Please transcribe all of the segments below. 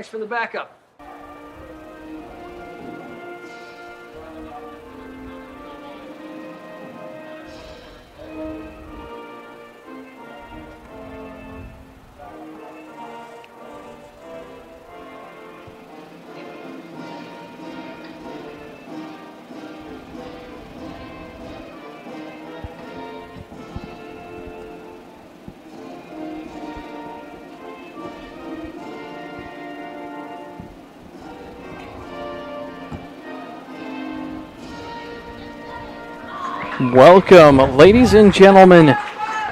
Nice for the backup. Welcome, ladies and gentlemen,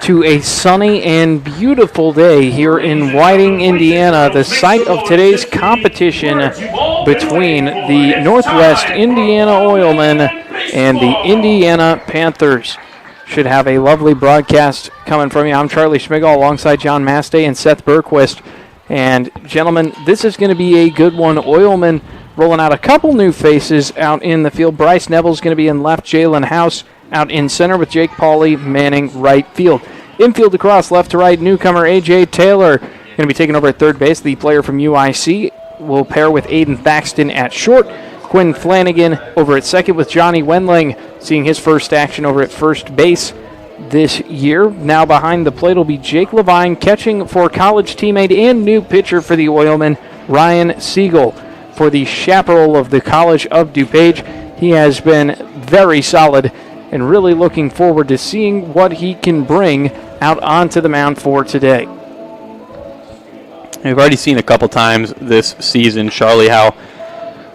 to a sunny and beautiful day here in Whiting, Indiana, the site of today's competition between the Northwest Indiana Oilmen and the Indiana Panthers. Should have a lovely broadcast coming from you. I'm Charlie Schmigel alongside John Mastey and Seth Berquist. And, gentlemen, this is going to be a good one. Oilmen rolling out a couple new faces out in the field. Bryce Neville's going to be in left, Jalen House out in center with Jake Pauley manning right field. Infield across left to right, newcomer A.J. Taylor going to be taking over at third base. The player from UIC will pair with Aiden Thaxton at short. Quinn Flanagan over at second with Johnny Wendling seeing his first action over at first base this year. Now behind the plate will be Jake Levine catching for college teammate and new pitcher for the Oilmen, Ryan Siegel. For the chaparral of the College of DuPage, he has been very solid and really looking forward to seeing what he can bring out onto the mound for today. We've already seen a couple times this season, Charlie, how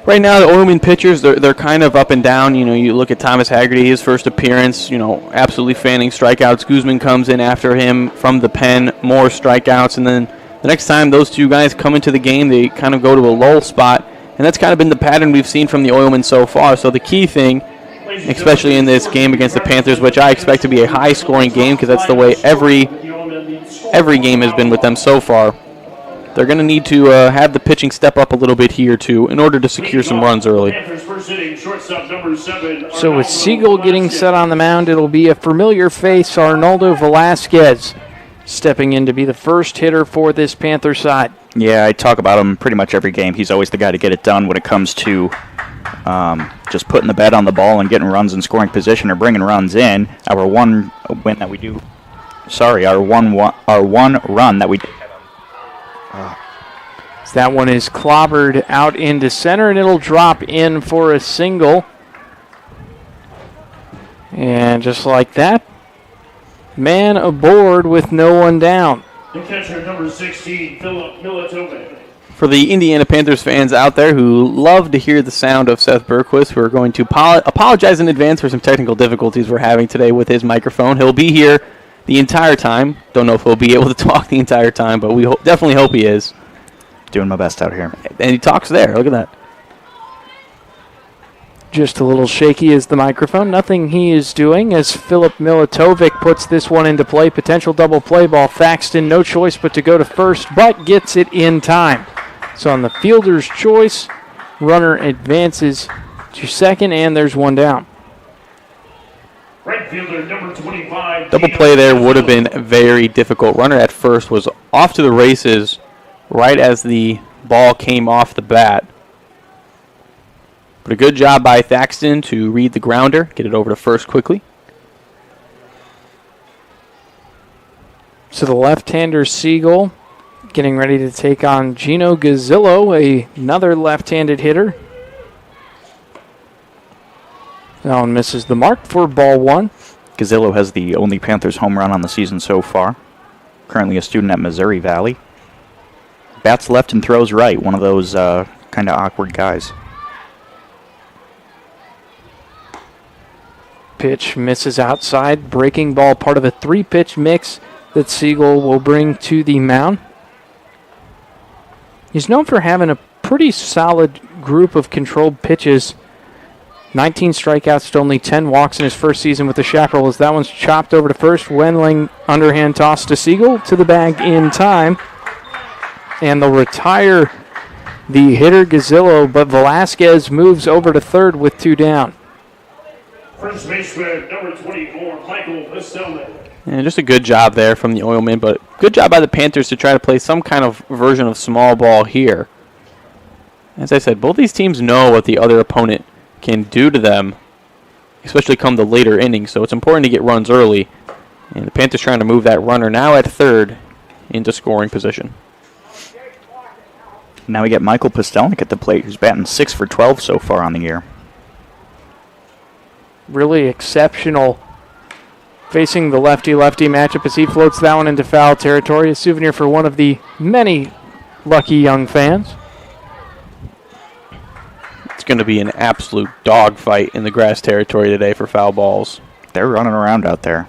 right now the Oilmen pitchers, they're kind of up and down. You know, you look at Thomas Haggerty, his first appearance, absolutely fanning strikeouts. Guzman comes in after him from the pen, more strikeouts. And then the next time those two guys come into the game, they kind of go to a lull spot. And that's kind of been the pattern we've seen from the Oilmen so far. So the key thing, especially in this game against the Panthers, which I expect to be a high-scoring game because that's the way every game has been with them so far. They're going to need to have the pitching step up a little bit here, too, in order to secure some runs early. So with Siegel getting set on the mound, it'll be a familiar face, Arnoldo Velasquez, stepping in to be the first hitter for this Panther side. Yeah, I talk about him pretty much every game. He's always the guy to get it done when it comes to just putting the bat on the ball and getting runs in scoring position or bringing runs in. Our one run that we did. So that one is clobbered out into center, and it'll drop in for a single. And just like that, man aboard with no one down. The catcher, number 16, Philip Militovic. For the Indiana Panthers fans out there who love to hear the sound of Seth Berquist, we're going to apologize in advance for some technical difficulties we're having today with his microphone. He'll be here the entire time. Don't know if he'll be able to talk the entire time, but we definitely hope he is. Doing my best out here. And he talks there. Look at that. Just a little shaky is the microphone. Nothing he is doing as Philip Militovic puts this one into play. Potential double play ball. Thaxton, no choice but to go to first, but gets it in time. So on the fielder's choice, runner advances to second, and there's one down. Right fielder, number 25. Double play there would have been very difficult. Runner at first was off to the races right as the ball came off the bat. But a good job by Thaxton to read the grounder, get it over to first quickly. So the left-hander Siegel getting ready to take on Gino Gazzillo, another left-handed hitter. That one misses the mark for ball one. Gazzillo has the only Panthers home run on the season so far. Currently a student at Missouri Valley. Bats left and throws right, one of those kind of awkward guys. Pitch misses outside. Breaking ball, part of a three-pitch mix that Siegel will bring to the mound. He's known for having a pretty solid group of controlled pitches. 19 strikeouts to only 10 walks in his first season with the Chaparral as that one's chopped over to first. Wendling underhand toss to Siegel to the bag in time. And they'll retire the hitter Gazzillo, but Velasquez moves over to third with two down. First baseman, number 24, Michael Vestelman. And just a good job there from the Oilmen, but good job by the Panthers to try to play some kind of version of small ball here. As I said, both these teams know what the other opponent can do to them, especially come the later innings, so it's important to get runs early. And the Panthers trying to move that runner now at third into scoring position. Now we get Michael Postelnik at the plate, who's batting 6 for 12 so far on the year. Really exceptional facing the lefty-lefty matchup as he floats that one into foul territory. A souvenir for one of the many lucky young fans. It's going to be an absolute dogfight in the grass territory today for foul balls. They're running around out there.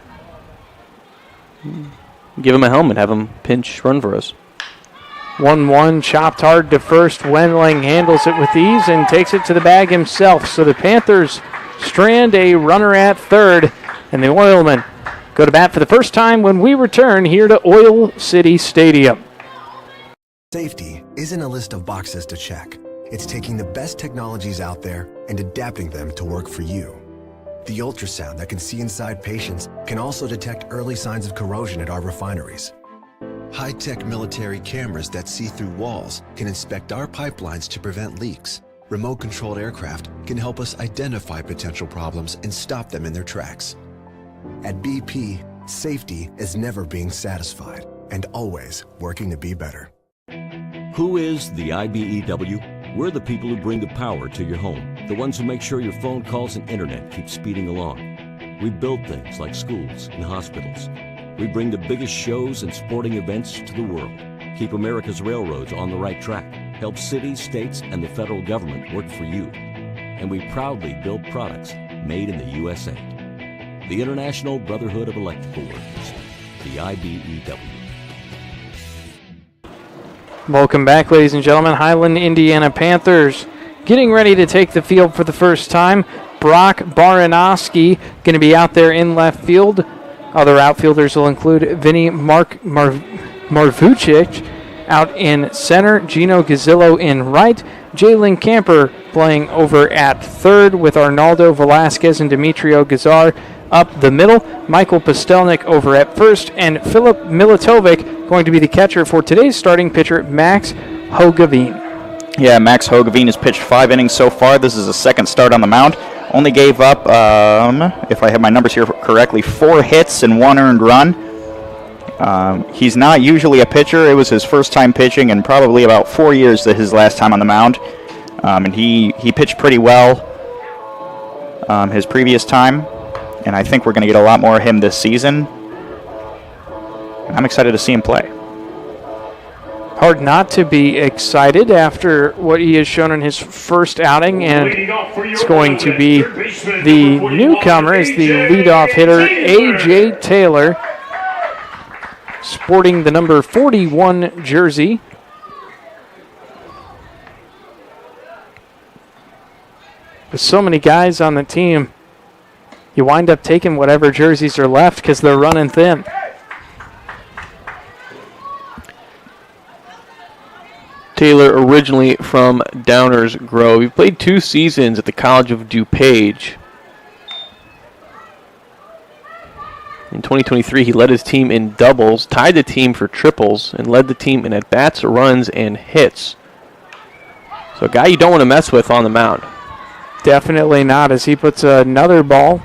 Give him a helmet, have him pinch run for us. 1-1, chopped hard to first. Wendling handles it with ease and takes it to the bag himself. So the Panthers strand a runner at third, and the Oilmen go to bat for the first time when we return here to Oil City Stadium. Safety isn't a list of boxes to check. It's taking the best technologies out there and adapting them to work for you. The ultrasound that can see inside patients can also detect early signs of corrosion at our refineries. High-tech military cameras that see through walls can inspect our pipelines to prevent leaks. Remote-controlled aircraft can help us identify potential problems and stop them in their tracks. At BP, safety is never being satisfied and always working to be better. Who is the IBEW? We're the people who bring the power to your home, the ones who make sure your phone calls and internet keep speeding along. We build things like schools and hospitals. We bring the biggest shows and sporting events to the world, keep America's railroads on the right track, help cities, states, and the federal government work for you. And we proudly build products made in the USA. The International Brotherhood of Electrical Workers, the IBEW. Welcome back, ladies and gentlemen. Highland, Indiana Panthers getting ready to take the field for the first time. Brock Baranowski going to be out there in left field. Other outfielders will include Vinny Marvucic out in center, Gino Gazzillo in right, Jalen Camper playing over at third with Arnaldo Velasquez and Demetrio Gazar up the middle, Michael Postelnik over at first, and Filip Militovic going to be the catcher for today's starting pitcher, Max Hogavin. Yeah, Max Hogavin has pitched 5 innings so far. This is his second start on the mound. Only gave up, if I have my numbers here correctly, 4 hits and 1 earned run. He's not usually a pitcher. It was his first time pitching in probably about 4 years that his last time on the mound. And he pitched pretty well his previous time. And I think we're going to get a lot more of him this season. And I'm excited to see him play. Hard not to be excited after what he has shown in his first outing, and it's going to be the newcomer as the leadoff hitter, A.J. Taylor, sporting the number 41 jersey. With so many guys on the team, you wind up taking whatever jerseys are left because they're running thin. Taylor, originally from Downers Grove. He played 2 seasons at the College of DuPage. In 2023, he led his team in doubles, tied the team for triples, and led the team in at-bats, runs, and hits. So a guy you don't want to mess with on the mound. Definitely not, as he puts another ball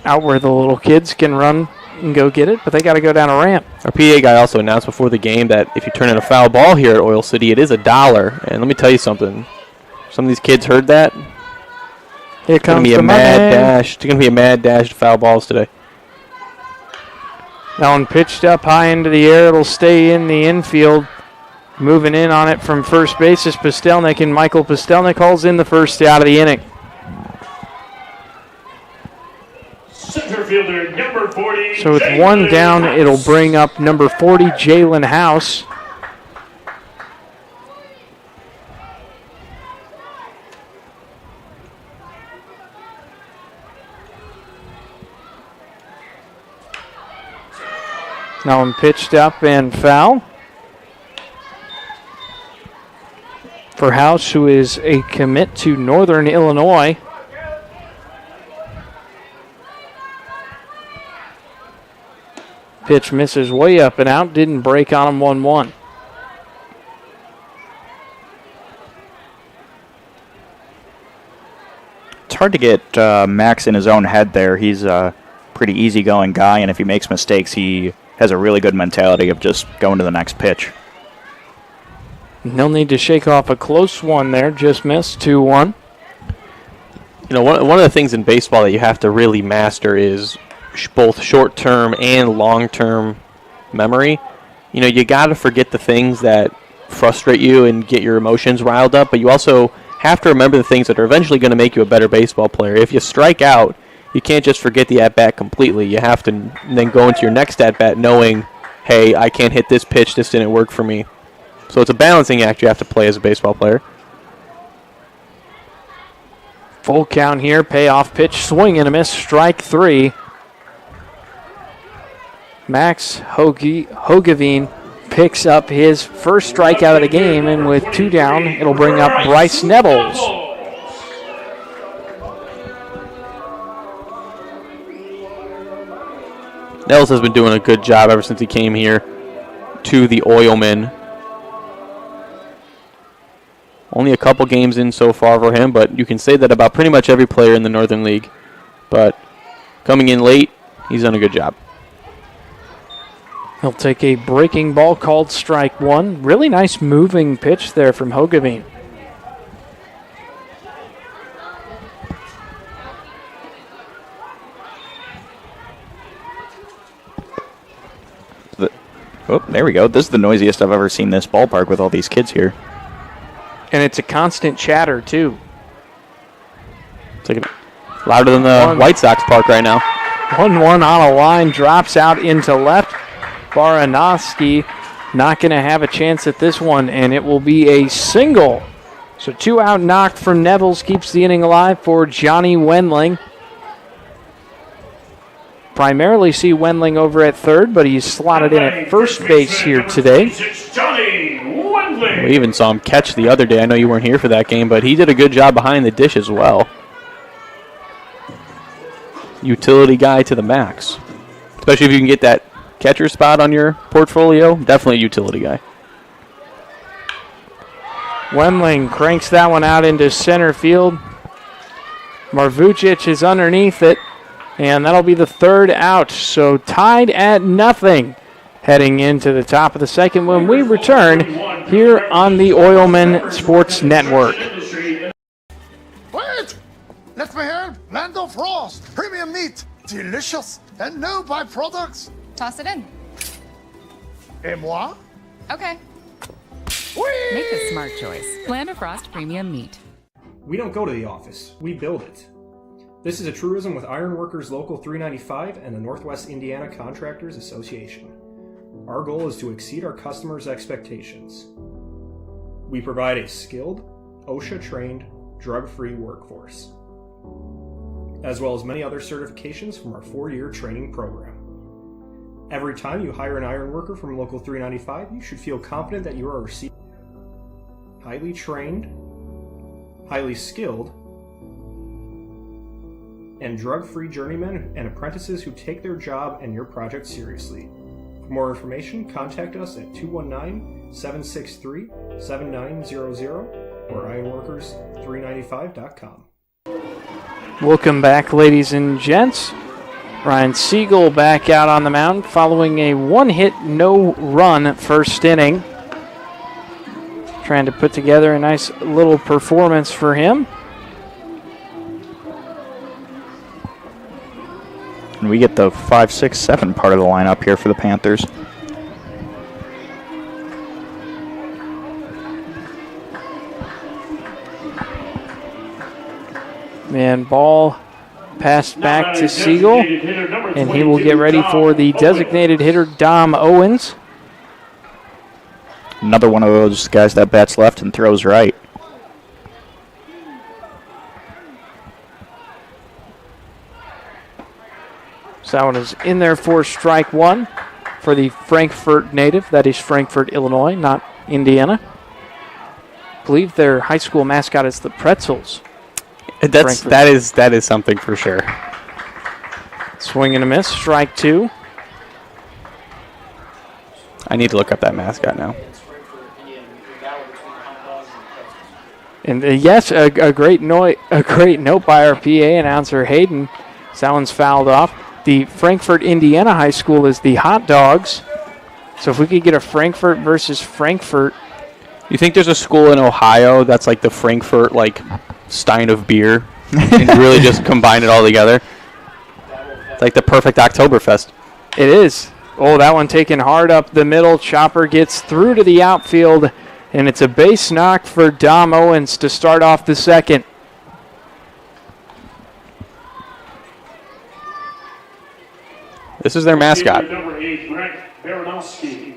out where the little kids can run and go get it, but they got to go down a ramp. Our PA guy also announced before the game that if you turn in a foul ball here at Oil City, it is $1. And let me tell you something. Some of these kids heard that. Here comes the mad dash. It's going to be a mad dash to foul balls today. That one pitched up high into the air. It'll stay in the infield. Moving in on it from first base is Postelnik, and Michael Postelnik hauls in the first out of the inning. Center fielder number 40. So with one down, it'll bring up number 40, Jalen House. Now one pitched up and foul for House, who is a commit to Northern Illinois. Pitch misses way up and out. Didn't break on him. 1-1. hard to get Max in his own head there. He's a pretty easygoing guy, and if he makes mistakes, he has a really good mentality of just going to the next pitch. He'll need to shake off a close one there. Just missed 2-1. You know, one of the things in baseball that you have to really master is both short-term and long-term memory. You know, you got to forget the things that frustrate you and get your emotions riled up, but you also have to remember the things that are eventually going to make you a better baseball player. If you strike out, you can't just forget the at-bat completely. You have to then go into your next at-bat knowing, hey, I can't hit this pitch, this didn't work for me. So it's a balancing act you have to play as a baseball player. Full count here, payoff pitch, swing and a miss, strike 3. Max Hogeveen picks up his first strikeout of the game, and with 2 down, it'll bring up Bryce Nevels. Nels has been doing a good job ever since he came here to the Oilmen. Only a couple games in so far for him, but you can say that about pretty much every player in the Northern League. But coming in late, he's done a good job. He'll take a breaking ball called strike 1. Really nice moving pitch there from Hogeveen. Oh, there we go. This is the noisiest I've ever seen this ballpark with all these kids here. And it's a constant chatter, too. It's like louder than the White Sox park right now. 1-1 on a line, drops out into left. Baranowski not going to have a chance at this one, and it will be a single. So 2 out knocked from Nevels keeps the inning alive for Johnny Wendling. Primarily see Wendling over at third, but he's slotted in at first base here today. Johnny Wendling. We even saw him catch the other day. I know you weren't here for that game, but he did a good job behind the dish as well. Utility guy to the max. Especially if you can get that catcher spot on your portfolio, definitely a utility guy. Wendling cranks that one out into center field. Marvucic is underneath it, and that'll be the 3rd out. So tied at nothing heading into the top of the second when we return here on the Oilmen Sports Network. Wait! Let me help! Lando Frost! Premium meat! Delicious! And no byproducts! Toss it in. Et moi? Okay. Whee! Make a smart choice. Lando Frost Premium Meat. We don't go to the office, we build it. This is a truism with Ironworkers Local 395 and the Northwest Indiana Contractors Association. Our goal is to exceed our customers' expectations. We provide a skilled, OSHA-trained, drug-free workforce, as well as many other certifications from our 4-year training program. Every time you hire an ironworker from Local 395, you should feel confident that you are receiving highly trained, highly skilled, and drug-free journeymen and apprentices who take their job and your project seriously. For more information, contact us at 219-763-7900 or ironworkers395.com. Welcome back, ladies and gents. Ryan Siegel back out on the mound following a 1-hit, no-run first inning. Trying to put together a nice little performance for him. And we get the 5, 6, 7 part of the lineup here for the Panthers. And ball passed back to Siegel, and he will get ready for the designated hitter, Dom Owens. Another one of those guys that bats left and throws right. So that one is in there for strike 1 for the Frankfort native. That is Frankfort, Illinois, not Indiana. I believe their high school mascot is the Pretzels. That is something for sure. Swing and a miss, strike 2. I need to look up that mascot now. And yes, a great note by our PA announcer Hayden. So that one's fouled off. The Frankfort, Indiana high school is the Hot Dogs. So if we could get a Frankfort versus Frankfort. You think there's a school in Ohio that's like the Frankfurt like Stein of beer and really just combine it all together? It's like the perfect Oktoberfest. It is. Oh, that one taken hard up the middle. Chopper gets through to the outfield, and it's a base knock for Dom Owens to start off the second. This is their mascot. Number 8, Greg Baranowski.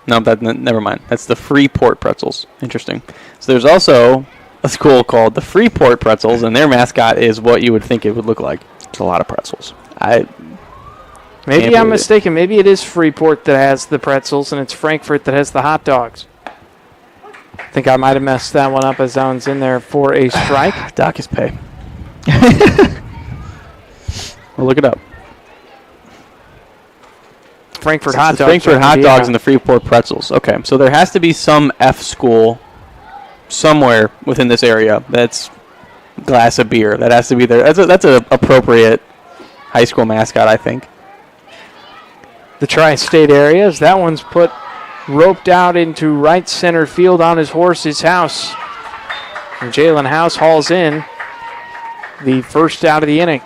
No, never mind. That's the Freeport Pretzels. Interesting. So there's also a school called the Freeport Pretzels, and their mascot is what you would think it would look like. It's a lot of pretzels. Maybe I'm mistaken. Maybe it is Freeport that has the pretzels, and it's Frankfurt that has the hot dogs. I think I might have messed that one up as that one's in there for a strike. Doc is pay. We'll look it up. Frankfurt hot dogs. Frankfurt hot dogs and the Freeport pretzels. Okay, so there has to be some F school somewhere within this area that's glass of beer. That has to be there. That's an appropriate high school mascot, I think. The tri-state areas. That one's roped out into right center field on his horse's house. And Jalen House hauls in the first out of the inning.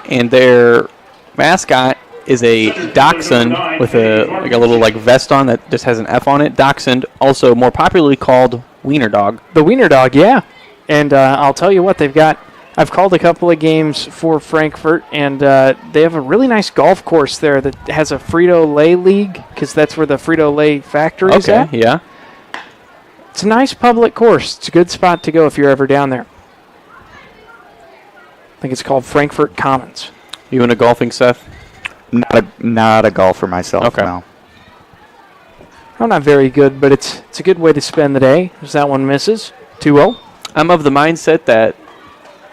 And their mascot is a dachshund with a little vest on that just has an F on it. Dachshund, also more popularly called wiener dog. The wiener dog, yeah. And I'll tell you what, I've called a couple of games for Frankfurt, and they have a really nice golf course there that has a Frito-Lay league, because that's where the Frito-Lay factory is at. Okay, yeah. It's a nice public course. It's a good spot to go if you're ever down there. I think it's called Frankfurt Commons. You into golfing, Seth? Not a golfer myself, okay. No. I'm not very good, but it's a good way to spend the day. As that one misses. 2-0. I'm of the mindset that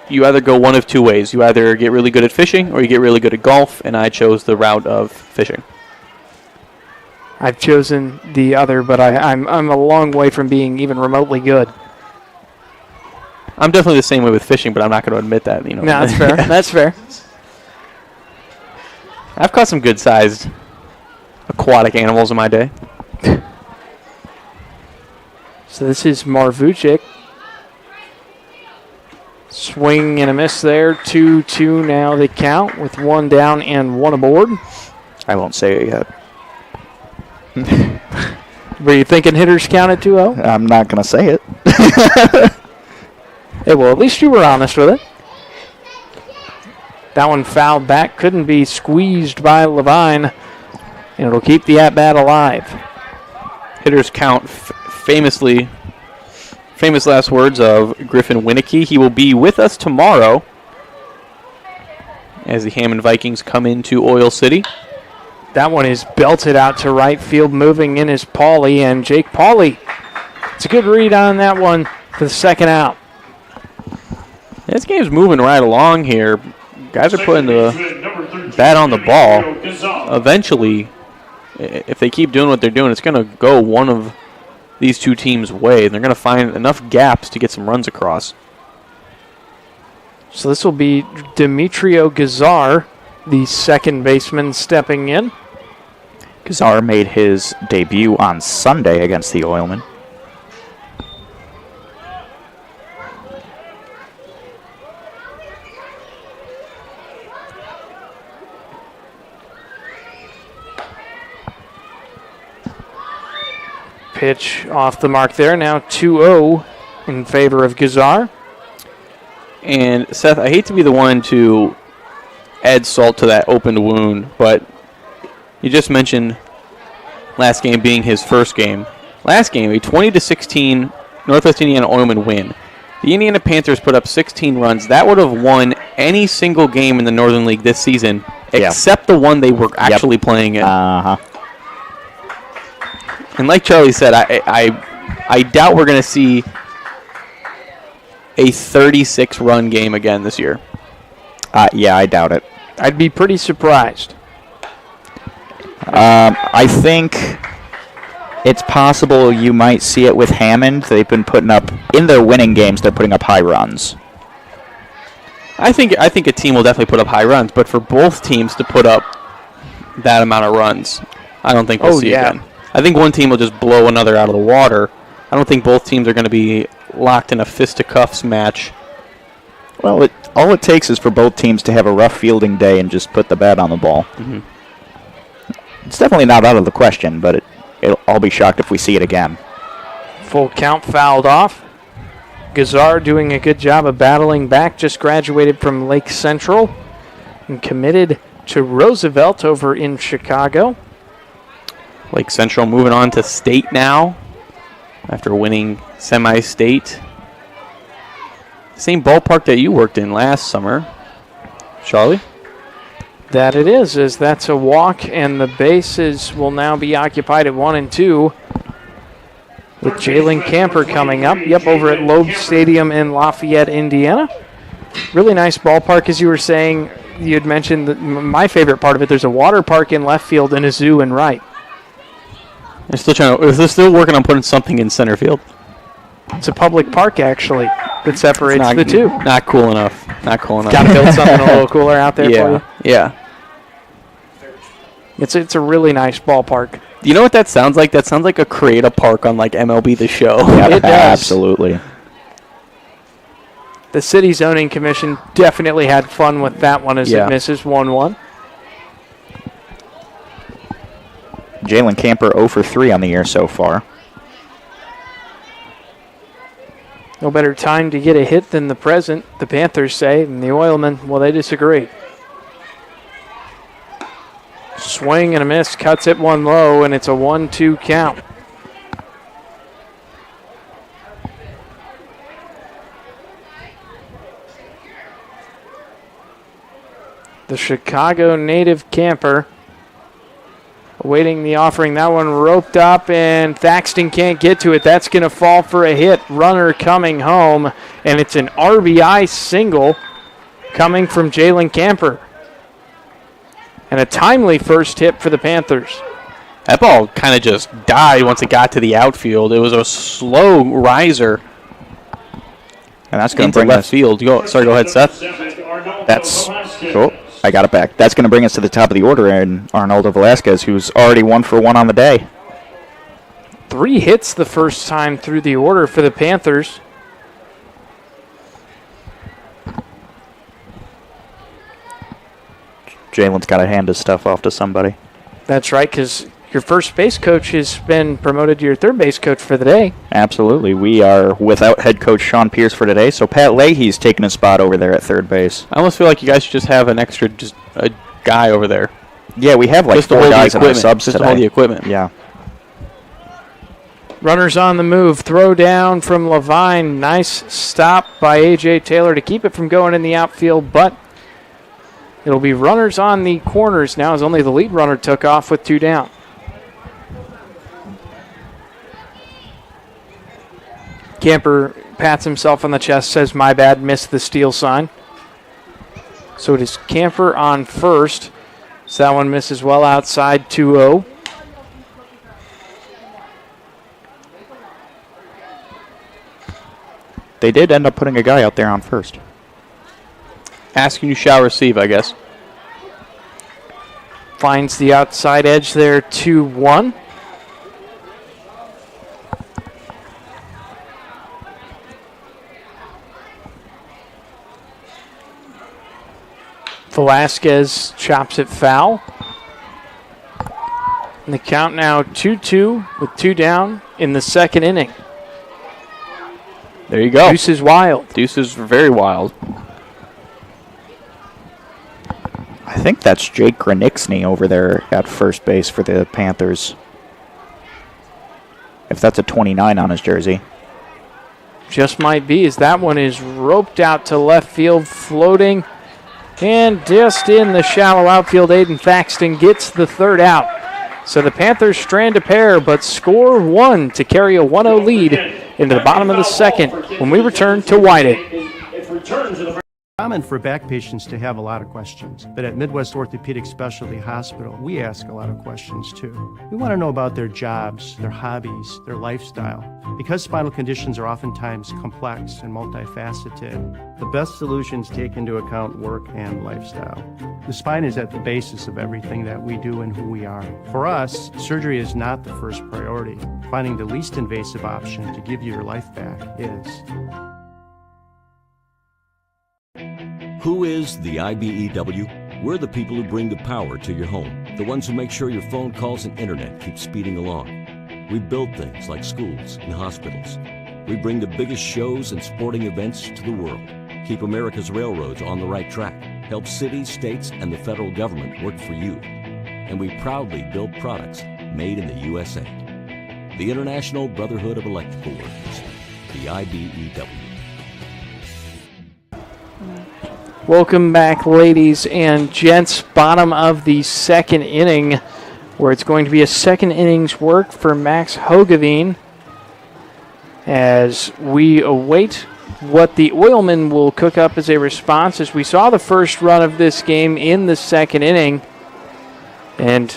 you either go one of two ways. You either get really good at fishing or you get really good at golf, and I chose the route of fishing. I've chosen the other, but I'm a long way from being even remotely good. I'm definitely the same way with fishing, but I'm not going to admit that. No, that's fair. That's fair. I've caught some good-sized aquatic animals in my day. So this is Marvucic. Swing and a miss there. 2-2 now the count with one down and one aboard. I won't say it yet. Were you thinking hitters count at 2-0? I'm not going to say it. Hey, well, at least you were honest with it. That one fouled back. Couldn't be squeezed by Levine. And it'll keep the at-bat alive. Hitters count famous last words of Griffin Winicky. He will be with us tomorrow as the Hammond Vikings come into Oil City. That one is belted out to right field. Moving in is Pauly, and Jake Pauly. It's a good read on that one for the second out. This game's moving right along here. Guys are putting the bat on the ball. Eventually, if they keep doing what they're doing, it's going to go one of these two teams' way. They're going to find enough gaps to get some runs across. So this will be Demetrio Gazar, the second baseman, stepping in. Gazar made his debut on Sunday against the Oilmen. Pitch off the mark there. Now 2-0 in favor of Gazar. And Seth, I hate to be the one to add salt to that open wound, but you just mentioned last game being his first game. Last game, a 20-16 Northwest Indiana Oilmen win. The Indiana Panthers put up 16 runs. That would have won any single game in the Northern League this season, except the one they were actually playing in. Uh-huh. And like Charlie said, I doubt we're going to see a 36-run game again this year. Yeah, I doubt it. I'd be pretty surprised. I think It's possible you might see it with Hammond. They've been putting up, in their winning games, they're putting up high runs. I think a team will definitely put up high runs, but for both teams to put up that amount of runs, I don't think we'll see again. I think one team will just blow another out of the water. I don't think both teams are going to be locked in a fisticuffs match. Well, all it takes is for both teams to have a rough fielding day and just put the bat on the ball. Mm-hmm. It's definitely not out of the question, but I'll be shocked if we see it again. Full count fouled off. Gazar doing a good job of battling back, just graduated from Lake Central and committed to Roosevelt over in Chicago. Lake Central moving on to state now after winning semi-state. Same ballpark that you worked in last summer, Charlie. That it is, as that's a walk, and the bases will now be occupied at 1 and 2. With Jalen Camper coming up. Yep, over at Loeb Stadium in Lafayette, Indiana. Really nice ballpark, as you were saying. You had mentioned that my favorite part of it, there's a water park in left field and a zoo in right. They're still working on putting something in center field. It's a public park, actually, that separates the two. Not cool enough. Not cool enough. Got to build something a little cooler out there for you? Yeah. It's a really nice ballpark. You know what that sounds like? That sounds like a create a park on like MLB The Show. Yeah, it does. Absolutely. The city zoning commission definitely had fun with that one as it misses 1-1. Jalen Camper 0 for 3 on the year so far. No better time to get a hit than the present, the Panthers say, and the Oilmen, well, they disagree. Swing and a miss, cuts it one low, and it's a 1-2 count. The Chicago native Camper awaiting the offering. That one roped up, and Thaxton can't get to it. That's going to fall for a hit. Runner coming home, and it's an RBI single coming from Jalen Camper. And a timely first hit for the Panthers. That ball kind of just died once it got to the outfield. It was a slow riser. And that's going to bring bring left field. Go ahead, Seth. That's cool. I got it back. That's going to bring us to the top of the order, and Arnoldo Velasquez, who's already 1 for 1 on the day. 3 hits the first time through the order for the Panthers. Jalen's got to hand his stuff off to somebody. That's right, because your first base coach has been promoted to your third base coach for the day. Absolutely. We are without head coach Sean Pierce for today, so Pat Leahy's taking a spot over there at third base. I almost feel like you guys should just have an extra, just a guy over there. Yeah, we have like just 4 guys in our subs just today. to hold the equipment. Yeah. Runners on the move. Throw down from Levine. Nice stop by A.J. Taylor to keep it from going in the outfield, but it'll be runners on the corners now as only the lead runner took off with 2 down. Camper pats himself on the chest, says, my bad, missed the steal sign. So it is Camper on first. So that one misses well outside, 2-0. They did end up putting a guy out there on first. Asking you shall receive, I guess. Finds the outside edge there, 2-1. Velasquez chops it foul. And the count now 2-2 with 2 down in the second inning. There you go. Deuce is wild. Deuce is very wild. I think that's Jake Granixny over there at first base for the Panthers. If that's a 29 on his jersey. Just might be, as that one is roped out to left field, floating. And just in the shallow outfield, Aiden Thaxton gets the third out. So the Panthers strand a pair, but score 1 to carry a 1-0 lead into the bottom of the second when we return to Whiting. Common for back patients to have a lot of questions, but at Midwest Orthopedic Specialty Hospital, we ask a lot of questions too. We want to know about their jobs, their hobbies, their lifestyle. Because spinal conditions are oftentimes complex and multifaceted, the best solutions take into account work and lifestyle. The spine is at the basis of everything that we do and who we are. For us, surgery is not the first priority. Finding the least invasive option to give you your life back is. Who is the IBEW? We're the people who bring the power to your home, the ones who make sure your phone calls and internet keep speeding along. We build things like schools and hospitals. We bring the biggest shows and sporting events to the world, keep America's railroads on the right track, help cities, states, and the federal government work for you. And we proudly build products made in the USA. The International Brotherhood of Electrical Workers, the IBEW. Welcome back, ladies and gents. Bottom of the second inning, where it's going to be a second innings work for Max Hogeveen as we await what the Oilmen will cook up as a response, as we saw the first run of this game in the second inning. And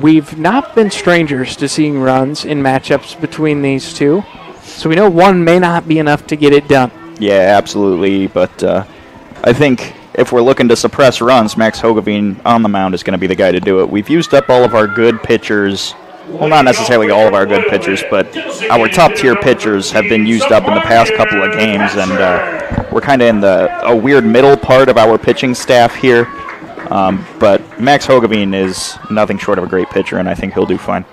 we've not been strangers to seeing runs in matchups between these two, so we know one may not be enough to get it done. Yeah, absolutely, but I think if we're looking to suppress runs, Max Hogeveen on the mound is going to be the guy to do it. We've used up all of our good pitchers. Well, not necessarily all of our good pitchers, but our top-tier pitchers have been used up in the past couple of games, and we're kind of in a weird middle part of our pitching staff here. But Max Hogeveen is nothing short of a great pitcher, and I think he'll do fine.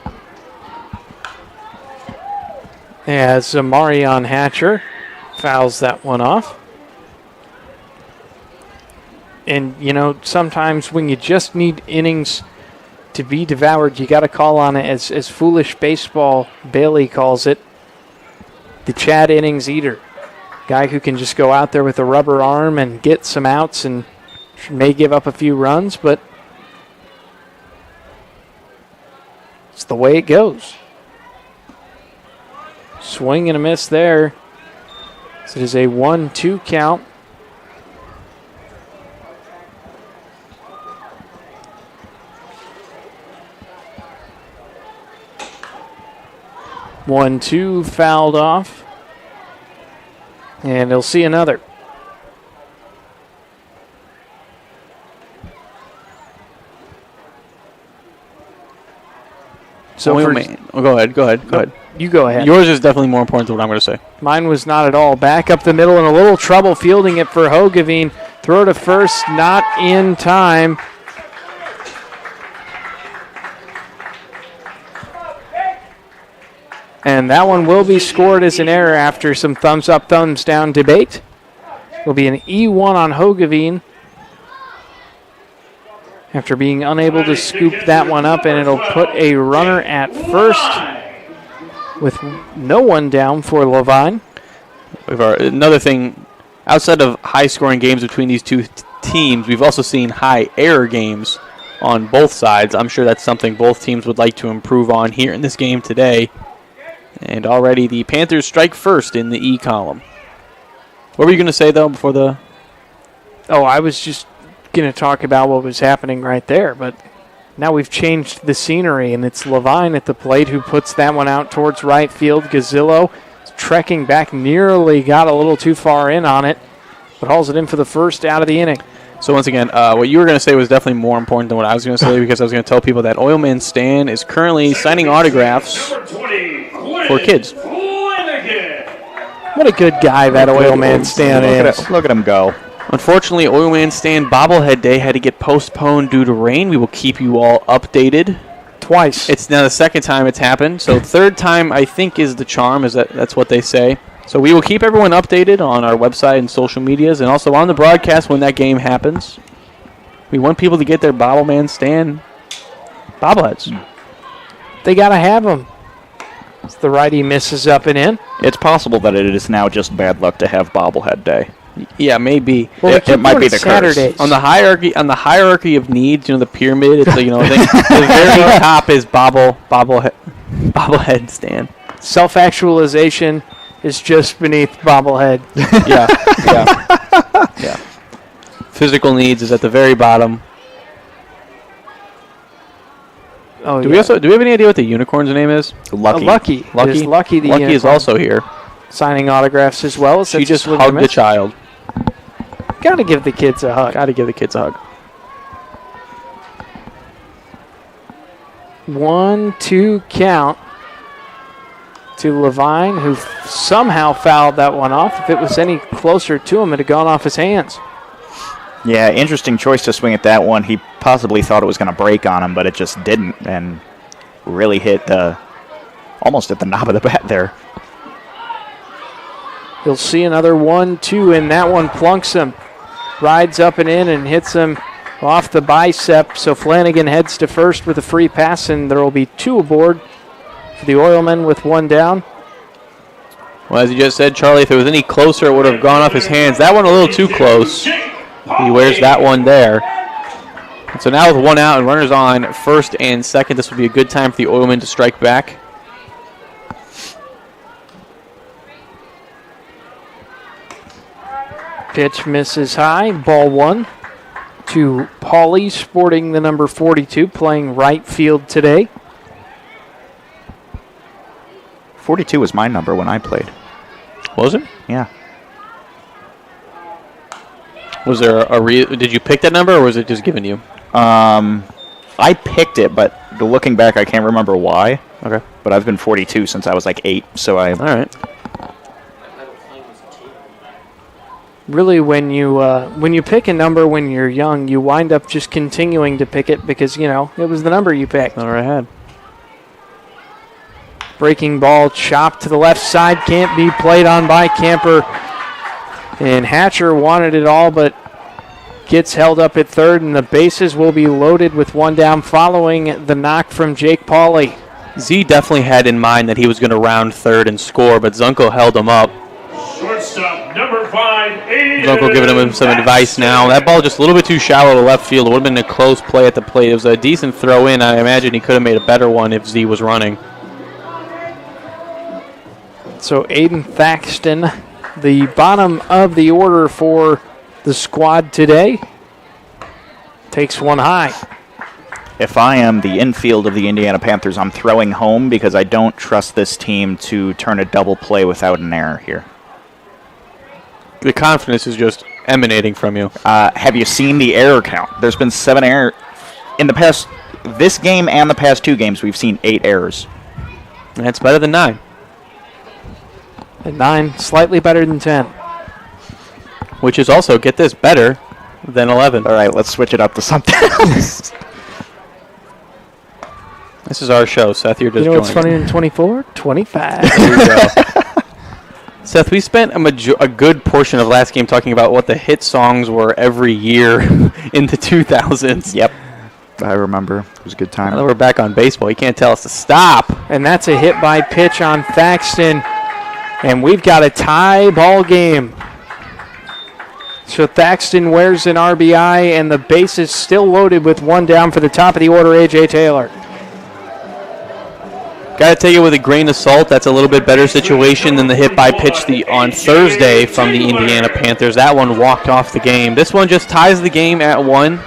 As Marion Hatcher fouls that one off. And, you know, sometimes when you just need innings to be devoured, you got to call on it, as Foolish Baseball Bailey calls it, the Chad innings eater. Guy who can just go out there with a rubber arm and get some outs and may give up a few runs, but it's the way it goes. Swing and a miss there. So it is a 1-2 count. One, two, fouled off. And he'll see another. So go ahead. You go ahead. Yours is definitely more important than what I'm going to say. Mine was not at all. Back up the middle and a little trouble fielding it for Hogeveen. Throw to first, not in time. And that one will be scored as an error after some thumbs up, thumbs down debate. Will be an E1 on Hogeveen after being unable to scoop that one up, and it'll put a runner at first with no one down for Levine. Another thing, outside of high-scoring games between these two teams, we've also seen high error games on both sides. I'm sure that's something both teams would like to improve on here in this game today. And already the Panthers strike first in the E column. What were you going to say, though, before the... Oh, I was just going to talk about what was happening right there, but now we've changed the scenery, and it's Levine at the plate who puts that one out towards right field. Gazillo trekking back, nearly got a little too far in on it, but hauls it in for the first out of the inning. So once again, what you were going to say was definitely more important than what I was going to say, because I was going to tell people that Oilman Stan is currently signing autographs for kids. What a good guy that Oilman Stan is. Look at him go. Unfortunately, Oilman Stan Bobblehead Day had to get postponed due to rain. We will keep you all updated. Twice. It's now the second time it's happened. So third time, I think, is the charm. That's what they say. So we will keep everyone updated on our website and social medias, and also on the broadcast when that game happens. We want people to get their Bobbleman Stan bobbleheads. They got to have them. As the righty misses up and in. It's possible that it is now just bad luck to have bobblehead day. Yeah, maybe. Well, it might be the Saturdays. curse. On the hierarchy of needs, the pyramid. It's the very top is bobblehead Stan. Self-actualization is just beneath bobblehead. Yeah. Physical needs is at the very bottom. Oh, do we have any idea what the unicorn's name is? Lucky. Lucky. Lucky. Lucky the Lucky is unicorn. also here. Signing autographs as well. She just hugged the child. Gotta give the kids a hug. Gotta give the kids a hug. 1-2 count to Levine, who somehow fouled that one off. If it was any closer to him, it had gone off his hands. Yeah, interesting choice to swing at that one. He possibly thought it was going to break on him, but it just didn't, and really hit almost at the knob of the bat there. You'll see another 1-2, and that one plunks him. Rides up and in and hits him off the bicep. So Flanagan heads to first with a free pass, and there will be 2 aboard for the Oilmen with 1 down. Well, as you just said, Charlie, if it was any closer, it would have gone off his hands. That one a little too close. He wears that one there. And so now with 1 out and runners on first and second, this would be a good time for the Oilmen to strike back. Pitch misses high. Ball 1 to Pauly, sporting the number 42, playing right field today. 42 was my number when I played. Was it? Yeah. Was there did you pick that number, or was it just given you? I picked it, but looking back, I can't remember why. Okay. But I've been 42 since I was like 8, so I... All right. Really, when you pick a number when you're young, you wind up just continuing to pick it because, it was the number you picked. All right. Breaking ball chopped to the left side, can't be played on by Camper. And Hatcher wanted it all, but gets held up at third, and the bases will be loaded with 1 down following the knock from Jake Pauly. Z definitely had in mind that he was going to round third and score, but Zunko held him up. Shortstop number 5, Zunko giving him some advice now. That ball just a little bit too shallow to left field. It would have been a close play at the plate. It was a decent throw in. I imagine he could have made a better one if Z was running. So Aiden Thaxton, the bottom of the order for the squad today, takes 1 high. If I am the infield of the Indiana Panthers, I'm throwing home because I don't trust this team to turn a double play without an error here. The confidence is just emanating from you. Have you seen the error count? There's been 7 errors. In the past, this game and the past 2 games, we've seen 8 errors. That's better than 9. And 9, slightly better than 10. Which is also, get this, better than 11. All right, let's switch it up to something else. This is our show, Seth. You're just You know what's joining. funnier than 24? 25. There you go. Seth, we spent a good portion of last game talking about what the hit songs were every year in the 2000s. Yep. I remember. It was a good time. Now that we're back on baseball, you can't tell us to stop. And that's a hit by pitch on Thaxton. And we've got a tie ball game. So Thaxton wears an RBI, and the base is still loaded with 1 down for the top of the order, A.J. Taylor. Got to take it with a grain of salt. That's a little bit better situation than the hit by pitch on Thursday from the Indiana Panthers. That one walked off the game. This one just ties the game at 1.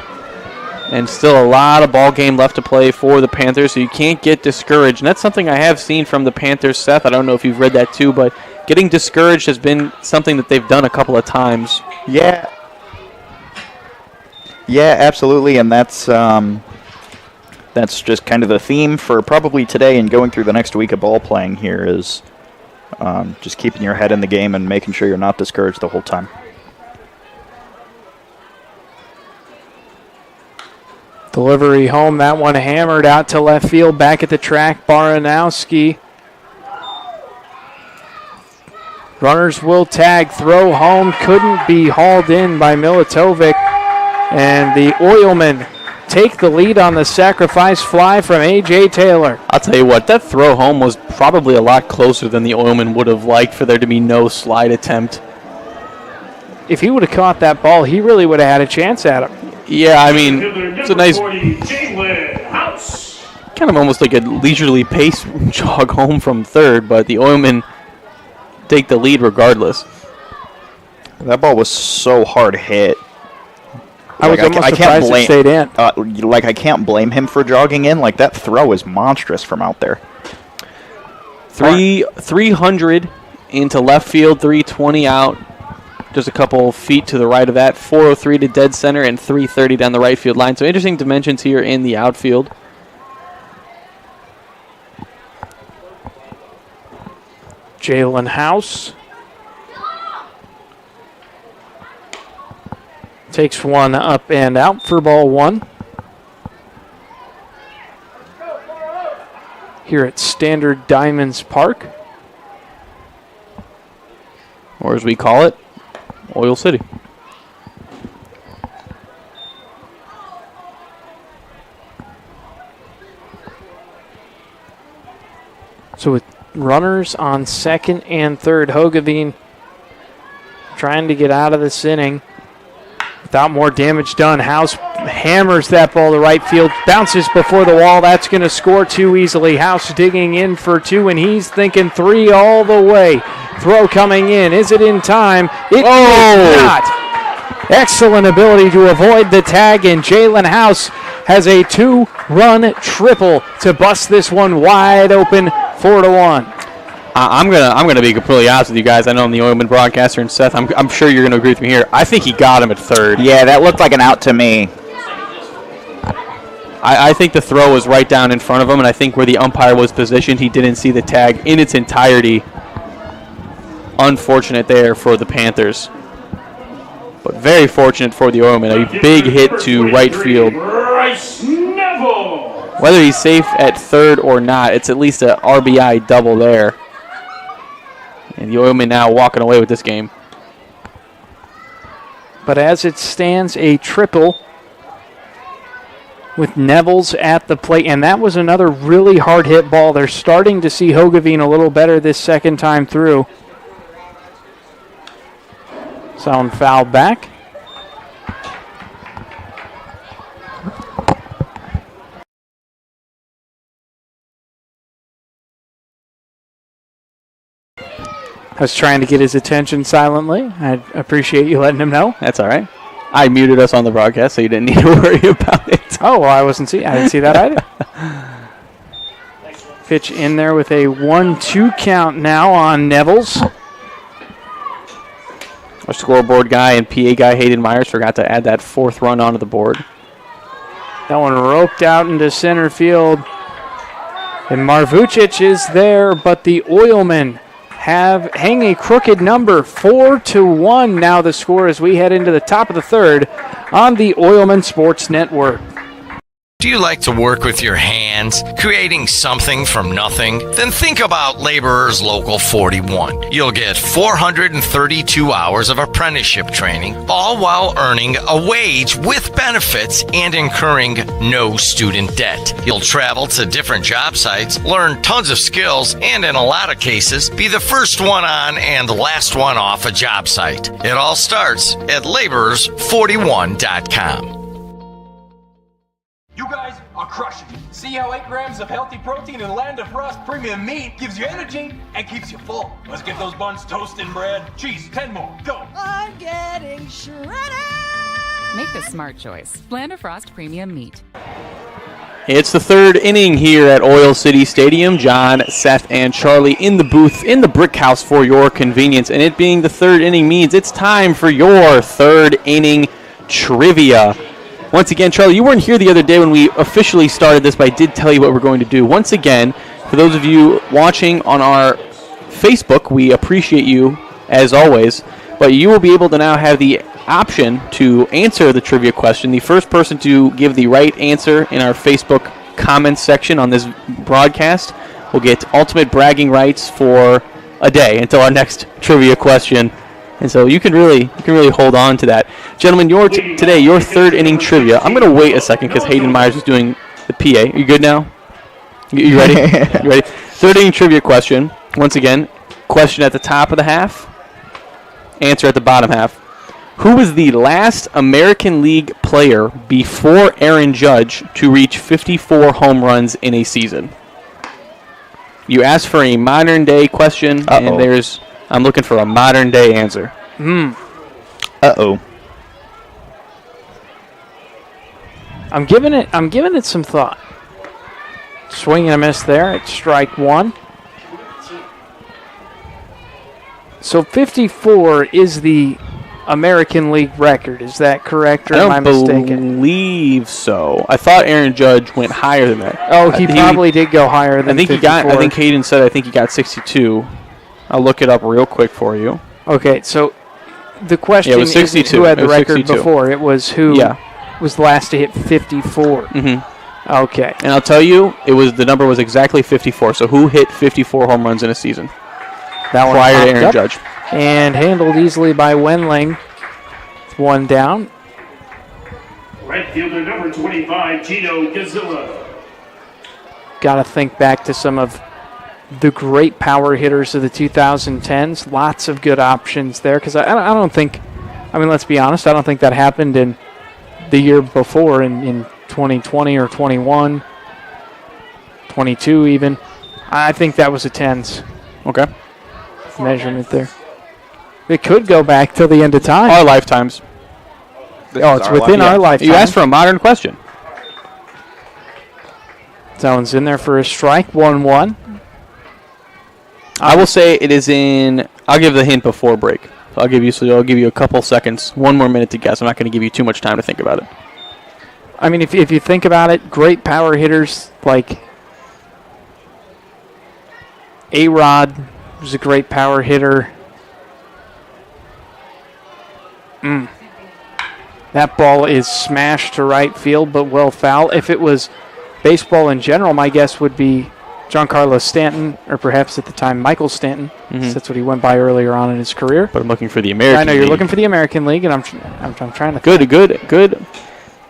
And still a lot of ball game left to play for the Panthers, so you can't get discouraged. And that's something I have seen from the Panthers, Seth. I don't know if you've read that too, but getting discouraged has been something that they've done a couple of times. Yeah. Yeah, absolutely, and that's just kind of the theme for probably today and going through the next week of ball playing here is just keeping your head in the game and making sure you're not discouraged the whole time. Delivery home, that one hammered out to left field, back at the track, Baranowski. Runners will tag, throw home, couldn't be hauled in by Militovic. And the Oilmen take the lead on the sacrifice fly from A.J. Taylor. I'll tell you what, that throw home was probably a lot closer than the Oilmen would have liked for there to be no slide attempt. If he would have caught that ball, he really would have had a chance at him. Yeah, I mean, it's a nice, kind of almost like a leisurely pace jog home from third, but the Oilmen take the lead regardless. That ball was so hard hit. I was almost surprised it stayed in. I can't blame him for jogging in. Like, that throw is monstrous from out there. 300 into left field, 320 out. Just a couple feet to the right of that. 403 to dead center and 330 down the right field line. So interesting dimensions here in the outfield. Jalen House takes one up and out for ball one. Here at Standard Diamonds Park. Or as we call it, Oil City. So with runners on second and third, Hoogeveen trying to get out of this inning without more damage done. House hammers that ball to right field, bounces before the wall. That's going to score too easily. House digging in for two, and he's thinking three all the way. Throw coming in. Is it in time? It is not. Excellent ability to avoid the tag, and Jalen House has a two-run triple to bust this one wide open, 4-1. I'm gonna be completely honest with you guys. I know I'm the Oilman broadcaster, and Seth, I'm sure you're gonna agree with me here. I think he got him at third. Yeah, that looked like an out to me. I think the throw was right down in front of him, and I think where the umpire was positioned, he didn't see the tag in its entirety. Unfortunate there for the Panthers, but very fortunate for the Oilmen. A big hit to right field. Whether he's safe at third or not, it's at least an RBI double there. And the Oilmen now walking away with this game. But as it stands, a triple with Nevels at the plate. And that was another really hard hit ball. They're starting to see Hoogeveen a little better this second time through. Sound foul back. I was trying to get his attention silently. I appreciate you letting him know. That's all right. I muted us on the broadcast, so you didn't need to worry about it. Oh, well, I didn't see that either. Pitch in there with a 1-2 count now on Nevels. Our scoreboard guy and PA guy, Hayden Myers, forgot to add that fourth run onto the board. That one roped out into center field. And Marvucic is there, but the Oilmen hang a crooked number, 4-1 now the score as we head into the top of the third on the Oilman Sports Network. Do you like to work with your hands, creating something from nothing? Then think about Laborers Local 41. You'll get 432 hours of apprenticeship training, all while earning a wage with benefits and incurring no student debt. You'll travel to different job sites, learn tons of skills, and in a lot of cases, be the first one on and the last one off a job site. It all starts at laborers41.com. You guys are crushing it. See how 8 grams of healthy protein in Land of Frost premium meat gives you energy and keeps you full. Let's get those buns toasted and bread. Cheese, 10 more. Go. I'm getting shredded. Make the smart choice. Land of Frost premium meat. It's the third inning here at Oil City Stadium. John, Seth, and Charlie in the booth in the Brick House for your convenience. And it being the third inning means it's time for your third inning trivia. Once again, Charlie, you weren't here the other day when we officially started this, but I did tell you what we're going to do. Once again, for those of you watching on our Facebook, we appreciate you, as always, but you will be able to now have the option to answer the trivia question. The first person to give the right answer in our Facebook comments section on this broadcast will get ultimate bragging rights for a day until our next trivia question. And so you can really hold on to that. Gentlemen, today, your third inning trivia. I'm going to wait a second because Hayden Myers is doing the PA. Are you good now? You ready? You ready? Third inning trivia question. Once again, question at the top of the half, answer at the bottom half. Who was the last American League player before Aaron Judge to reach 54 home runs in a season? You asked for a modern-day question, and I'm looking for a modern-day answer. Uh-oh. I'm giving it some thought. Swing and a miss there at strike one. So 54 is the American League record. Is that correct, or am I mistaken? I believe so. I thought Aaron Judge went higher than that. Oh, he probably did go higher than 54. I think Hayden said he got 62. I'll look it up real quick for you. Okay, so the question was 62. Isn't who had the record 62. before. It was who was the last to hit 54. Mm-hmm. Okay. And I'll tell you, the number was exactly 54. So who hit 54 home runs in a season? That one prior to Aaron up Judge. And handled easily by Wendling. One down. Right fielder number 25, Gino Gazzillo. Got to think back to some of the great power hitters of the 2010s. Lots of good options there. Because I don't think, let's be honest, I don't think that happened in the year before in 2020 or 21, 22 even. I think that was a 10s. Okay. Measurement there. It could go back till the end of time. Our lifetimes. It's within our lifetime. You asked for a modern question. That one's in there for a strike. 1-1. I will say it is in. I'll give the hint before break. I'll give you a couple seconds, 1 more minute to guess. I'm not going to give you too much time to think about it. If you think about it, great power hitters like A-Rod was a great power hitter. That ball is smashed to right field, but well foul. If it was baseball in general, my guess would be Giancarlo Stanton, or perhaps at the time Michael Stanton. Mm-hmm. That's what he went by earlier on in his career. But I'm looking for the American League. I know you're looking for the American League, and I'm trying to. Good.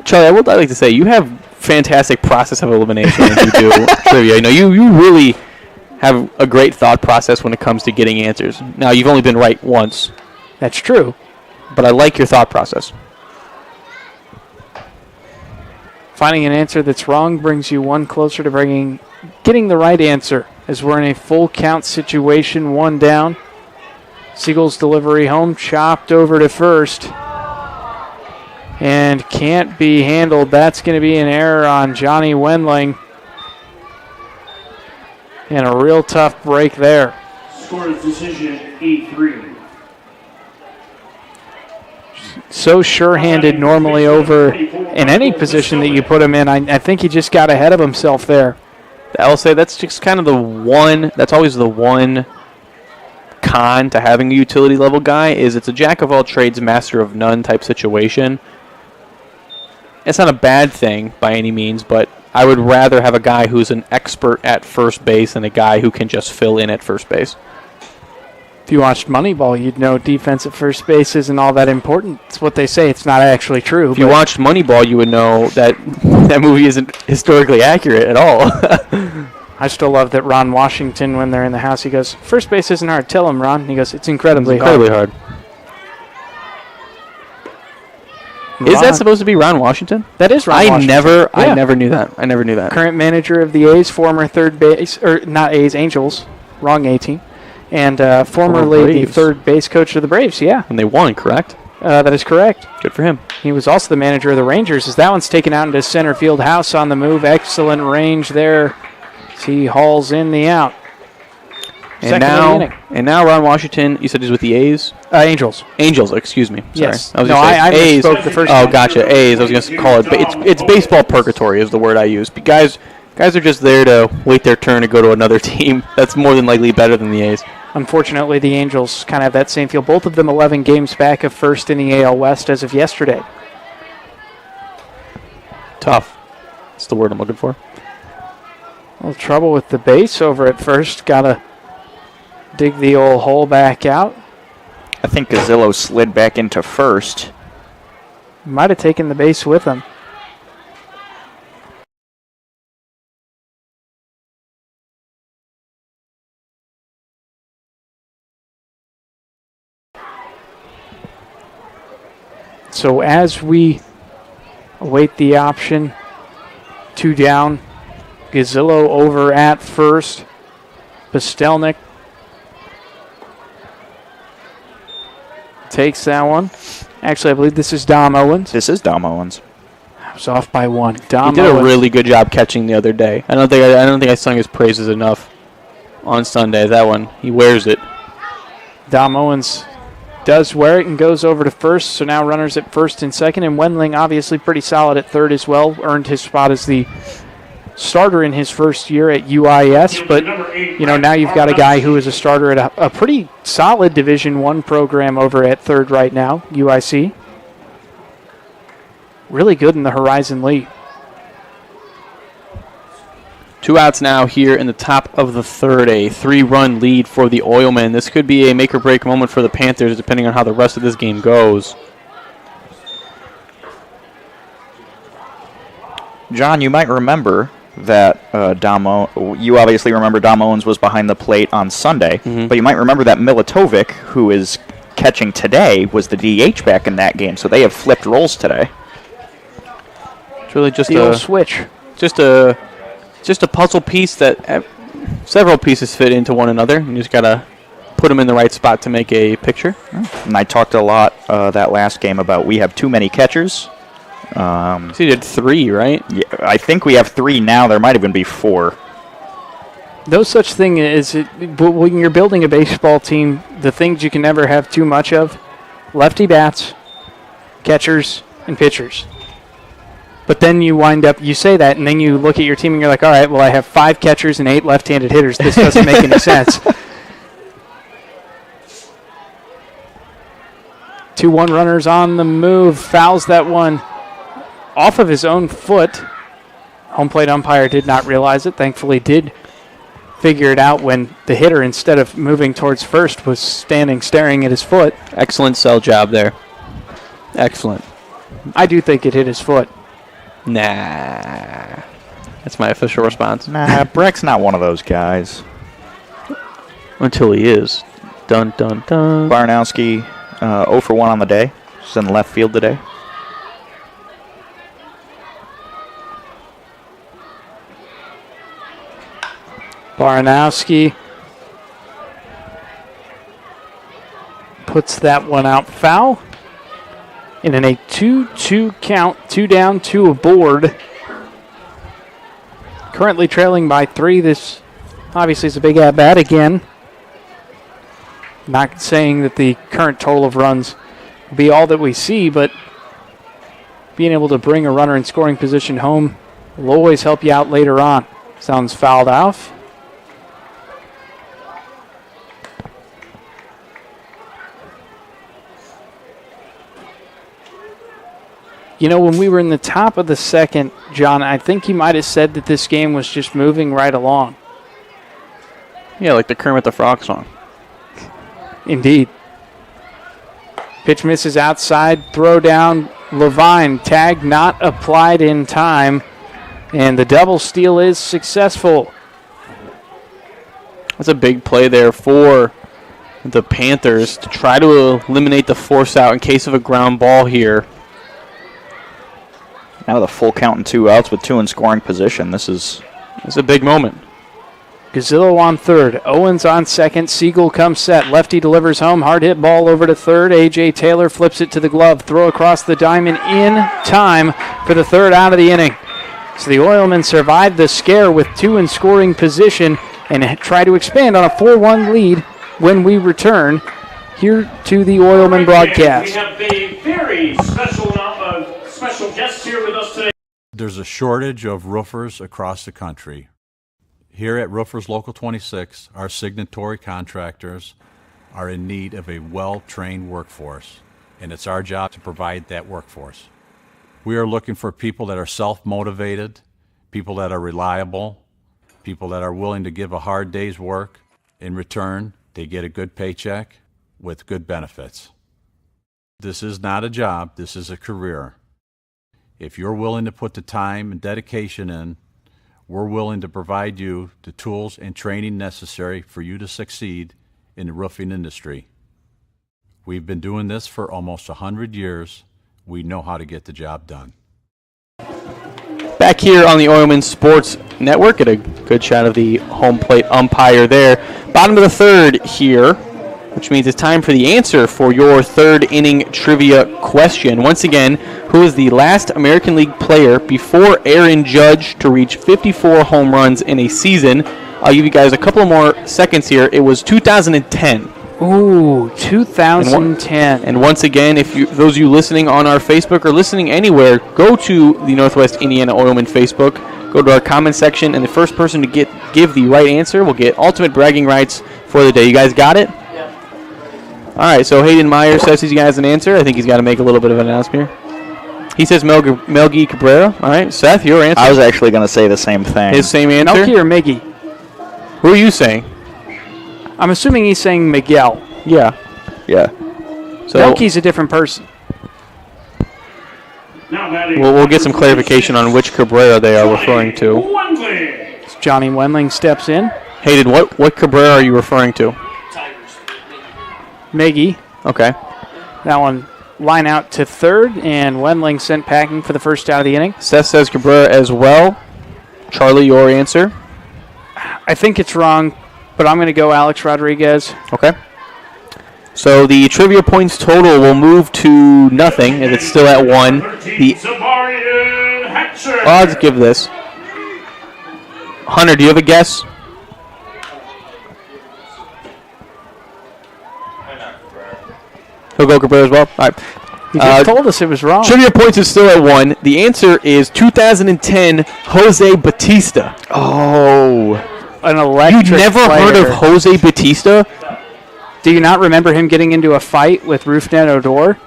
Charlie, I would like to say you have fantastic process of elimination when you do trivia. You really have a great thought process when it comes to getting answers. Now, you've only been right once. That's true. But I like your thought process. Finding an answer that's wrong brings you one closer to getting the right answer, as we're in a full count situation, one down. Siegel's delivery home, chopped over to first. And can't be handled. That's going to be an error on Johnny Wendling. And a real tough break there. Scores decision 8-3. So sure-handed normally over in any position that you put him in. I think he just got ahead of himself there. I'll say that's just kind of that's always the one con to having a utility level guy is it's a jack of all trades, master of none type situation. It's not a bad thing by any means, but I would rather have a guy who's an expert at first base than a guy who can just fill in at first base. If you watched Moneyball, you'd know defense at first base isn't all that important. It's what they say. It's not actually true. If you watched Moneyball, you would know that that movie isn't historically accurate at all. I still love that Ron Washington, when they're in the house, he goes, "First base isn't hard. Tell him, Ron." He goes, "It's incredibly hard. Is that supposed to be Ron Washington? That is Ron Washington. I never knew that. Current manager of the A's, former third base, or not A's, Angels, wrong A team, and formerly the third base coach of the Braves, And they won, correct? That is correct. Good for him. He was also the manager of the Rangers, as that one's taken out into center field. House on the move. Excellent range there. He hauls in the out. And now Ron Washington, you said he's with the A's? Angels. Angels, excuse me. Sorry. Yes. I A's. Spoke the first time. time. Gotcha. A's. I was going to call it. It's baseball purgatory is the word I use. But guys are just there to wait their turn to go to another team. That's more than likely better than the A's. Unfortunately, the Angels kind of have that same feel. Both of them 11 games back of first in the AL West as of yesterday. Tough. That's the word I'm looking for. A little trouble with the base over at first. Got to dig the old hole back out. I think Gazzillo slid back into first. Might have taken the base with him. So as we await the option, 2 down, Gazzillo over at first. Pastelnik takes that one. Actually, I believe this is Dom Owens. This is Dom Owens. was off by one. He did a really good job catching the other day. I don't think I sung his praises enough on Sunday. That one, he wears it. Dom Owens does wear it and goes over to first. So now runners at first and second. And Wendling obviously pretty solid at third as well. Earned his spot as the starter in his first year at UIS. But, now you've got a guy who is a starter at a pretty solid Division I program over at third right now, UIC. Really good in the Horizon League. 2 outs now here in the top of the third. A 3-run lead for the Oilmen. This could be a make-or-break moment for the Panthers, depending on how the rest of this game goes. John, you might remember that you obviously remember Dom Owens was behind the plate on Sunday, but you might remember that Milatovic, who is catching today, was the DH back in that game, so they have flipped roles today. It's really just the old switch. Just a puzzle piece that several pieces fit into one another. You just got to put them in the right spot to make a picture. And I talked a lot that last game about we have too many catchers. So you did 3, right? Yeah, I think we have 3 now. There might even be 4. No such thing as it. But when you're building a baseball team, the things you can never have too much of: lefty bats, catchers, and pitchers. But then you say that, and then you look at your team and you're like, all right, well, I have 5 catchers and 8 left-handed hitters. This doesn't make any sense. 2-1 runners on the move. Fouls that one off of his own foot. Home plate umpire did not realize it. Thankfully did figure it out when the hitter, instead of moving towards first, was standing staring at his foot. Excellent sell job there. Excellent. I do think it hit his foot. Nah. That's my official response. Nah, Breck's not one of those guys. Until he is. Dun, dun, dun. Barnowski, 0 for 1 on the day. He's in left field today. Barnowski puts that one out foul. And in a 2-2 count, 2 down, 2 aboard. Currently trailing by 3. This obviously is a big at-bat again. Not saying that the current total of runs will be all that we see, but being able to bring a runner in scoring position home will always help you out later on. Sounds fouled off. When we were in the top of the second, John, I think you might have said that this game was just moving right along. Yeah, like the Kermit the Frog song. Indeed. Pitch misses outside, throw down, Levine. Tag not applied in time, and the double steal is successful. That's a big play there for the Panthers to try to eliminate the force out in case of a ground ball here. Now with a full count and 2 outs with 2 in scoring position. This is a big moment. Gazillo on third. Owens on second. Siegel comes set. Lefty delivers home. Hard hit ball over to third. A.J. Taylor flips it to the glove. Throw across the diamond in time for the third out of the inning. So the Oilmen survive the scare with 2 in scoring position and try to expand on a 4-1 lead when we return here to the Oilmen broadcast. We have a very special guest here with us today. There's a shortage of roofers across the country. Here at Roofers Local 26, our signatory contractors are in need of a well-trained workforce, and it's our job to provide that workforce. We are looking for people that are self-motivated, people that are reliable, people that are willing to give a hard day's work. In return, they get a good paycheck with good benefits. This is not a job, this is a career. If you're willing to put the time and dedication in, we're willing to provide you the tools and training necessary for you to succeed in the roofing industry. We've been doing this for almost 100 years. We know how to get the job done. Back here on the Oilmen Sports Network, get a good shot of the home plate umpire there. Bottom of the third here. which means it's time for the answer for your third inning trivia question. Once again, who is the last American League player before Aaron Judge to reach 54 home runs in a season? I'll give you guys a couple more seconds here. It was 2010. Ooh, 2010. And once again, if those of you listening on our Facebook or listening anywhere, go to the Northwest Indiana Oilmen Facebook, go to our comment section, and the first person to give the right answer will get ultimate bragging rights for the day. You guys got it? Yeah. All right, so Hayden Meyer says he's got an answer. I think he's got to make a little bit of an announcement here. He says Melgi Cabrera. All right, Seth, your answer. I was actually going to say the same thing. His same answer? Melgi or Miggy? Who are you saying? I'm assuming he's saying Miguel. Yeah. Yeah. So Melky's a different person. We'll get some clarification on which Cabrera they are referring to. Johnny Wendling steps in. Hayden, what Cabrera are you referring to? Miggy. Okay. That one line out to third, and Wendling sent packing for the first out of the inning. Seth says Cabrera as well. Charlie, your answer? I think it's wrong, but I'm going to go Alex Rodriguez. Okay. So the trivia points total will move to nothing, as it's still at 1. I'll just give this. Hunter, do you have a guess? He'll go Cabrera as well? All right. You just told us it was wrong. Trivia points is still at 1. The answer is 2010 Jose Batista. Oh. An electric You've never heard of Jose Batista? Do you not remember him getting into a fight with Rufnet Odor?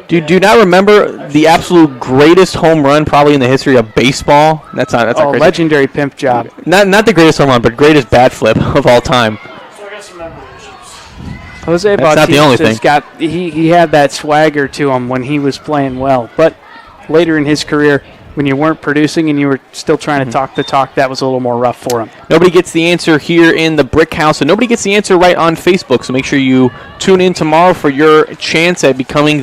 Do you not remember the absolute greatest home run probably in the history of baseball? That's not crazy. Legendary pimp job. Not the greatest home run, but greatest bat flip of all time. Jose Bautista's got he had that swagger to him when he was playing well, but later in his career, when you weren't producing and you were still trying to talk the talk, that was a little more rough for him. Nobody gets the answer here in the Brick House, and nobody gets the answer right on Facebook, so make sure you tune in tomorrow for your chance at becoming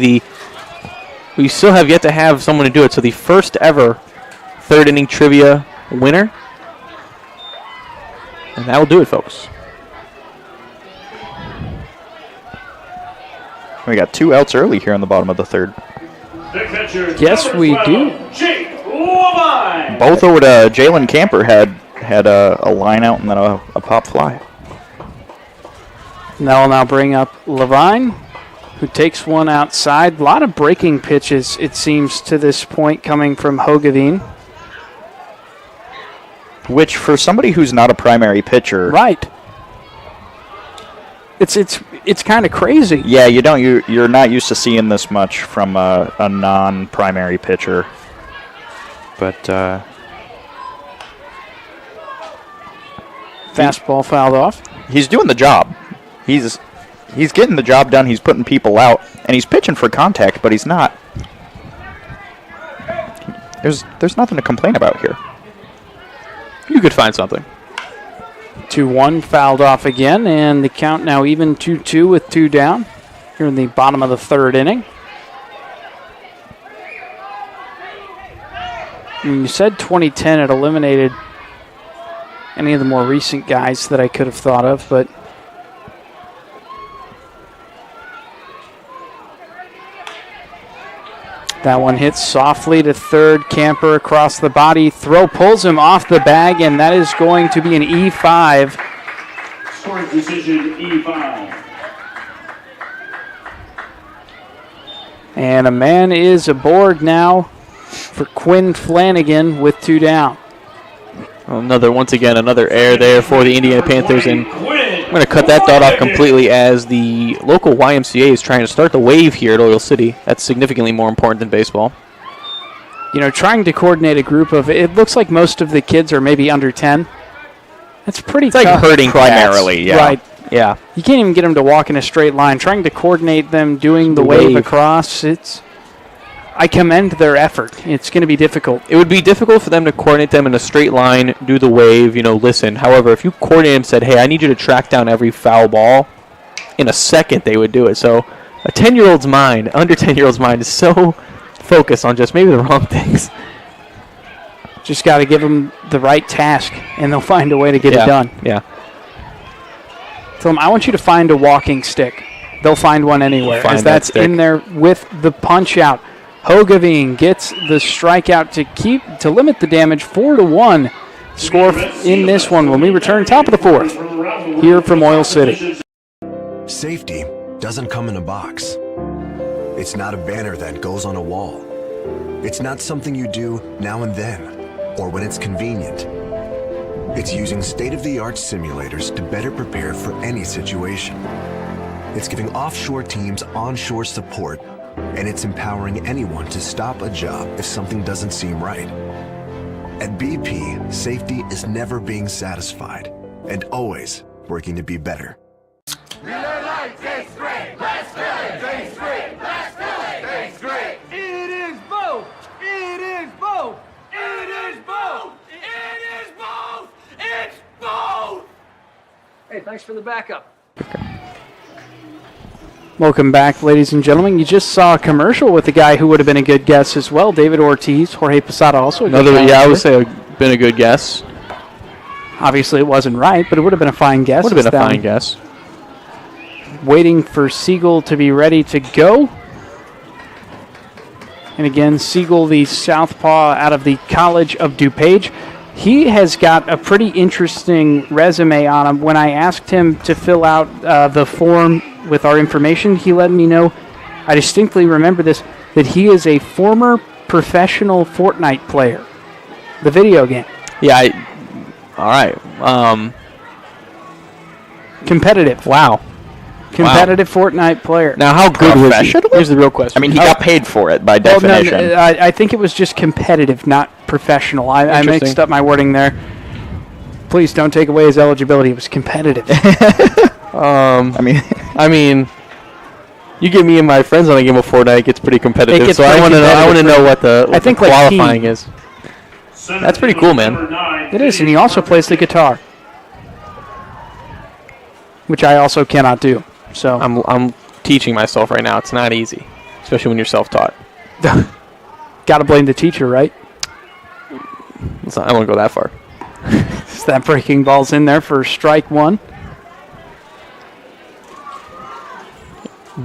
we still have yet to have someone to do it, so the first ever third inning trivia winner. And that will do it, folks. We got 2 outs early here on the bottom of the third. Yes, we do. Both over to Jalen Camper had a line out and then a pop fly. That will now bring up Levine, who takes one outside. A lot of breaking pitches, it seems, to this point coming from Hogeveen. Which, for somebody who's not a primary pitcher, right? It's kind of crazy. Yeah, you're not used to seeing this much from a non-primary pitcher. But fastball fouled off. He's doing the job. He's getting the job done. He's putting people out, and he's pitching for contact, but he's not. There's nothing to complain about here. You could find something. 2-1 fouled off again, and the count now even 2-2 with 2 down here in the bottom of the third inning. And you said 2010, it eliminated any of the more recent guys that I could have thought of, but that one hits softly to third. Camper across the body. Throw pulls him off the bag, and that is going to be an E5. Scoring decision E5. And a man is aboard now for Quinn Flanagan with 2 down. Once again, another error there for the Indiana Panthers, and I'm going to cut that thought off completely as the local YMCA is trying to start the wave here at Oil City. That's significantly more important than baseball. You know, trying to coordinate a group of, it looks like most of the kids are maybe under 10. That's pretty tough. It's like hurting primarily, yeah. Right. Yeah. You can't even get them to walk in a straight line. Trying to coordinate them doing the wave across, I commend their effort. It's going to be difficult. It would be difficult for them to coordinate them in a straight line, do the wave, listen. However, if you coordinate and said, hey, I need you to track down every foul ball, in a second they would do it. So a 10-year-old's mind, under 10-year-old's mind, is so focused on just maybe the wrong things. Just got to give them the right task, and they'll find a way to get it done. Yeah. Tell them, I want you to find a walking stick. They'll find one anywhere, Find as that that's stick. in there with the punch out. Hogeveen gets the strikeout to limit the damage. 4-1 score in this one when we return top of the fourth here from Oil City. Safety doesn't come in a box. It's not a banner that goes on a wall. It's not something you do now and then, or when it's convenient. It's using state-of-the-art simulators to better prepare for any situation. It's giving offshore teams onshore support, and it's empowering anyone to stop a job if something doesn't seem right. At BP, safety is never being satisfied and always working to be better. Miller Lite tastes great. Let's fill it. Tastes great. Let's fill it. Tastes great. It is both. It is both. It is both. It is both. It's both. Hey, thanks for the backup. Welcome back, ladies and gentlemen. You just saw a commercial with a guy who would have been a good guess as well, David Ortiz. Jorge Posada also a good guess. Yeah, I would say been a good guess. Obviously, it wasn't right, but it would have been a fine guess. Would have been a fine guess. Waiting for Siegel to be ready to go. And again, Siegel, the southpaw out of the College of DuPage. He has got a pretty interesting resume on him. When I asked him to fill out the form with our information, he let me know, I distinctly remember this, that he is a former professional Fortnite player. The video game. Yeah, all right. Competitive. Wow. Competitive Fortnite player. Now, how good was he? Here's the real question. I mean, he got paid for it by definition. No, I think it was just competitive, not professional. I mixed up my wording there. Please don't take away his eligibility. It was competitive. I mean, you get me and my friends on a game of Fortnite, it gets pretty competitive. It gets so I want to know what the I think qualifying like is. That's pretty cool, man. It is, and he also plays the guitar, which I also cannot do. So I'm teaching myself right now. It's not easy, especially when you're self-taught. Got to blame the teacher, right? I won't go that far. Is that breaking ball's in there for strike one?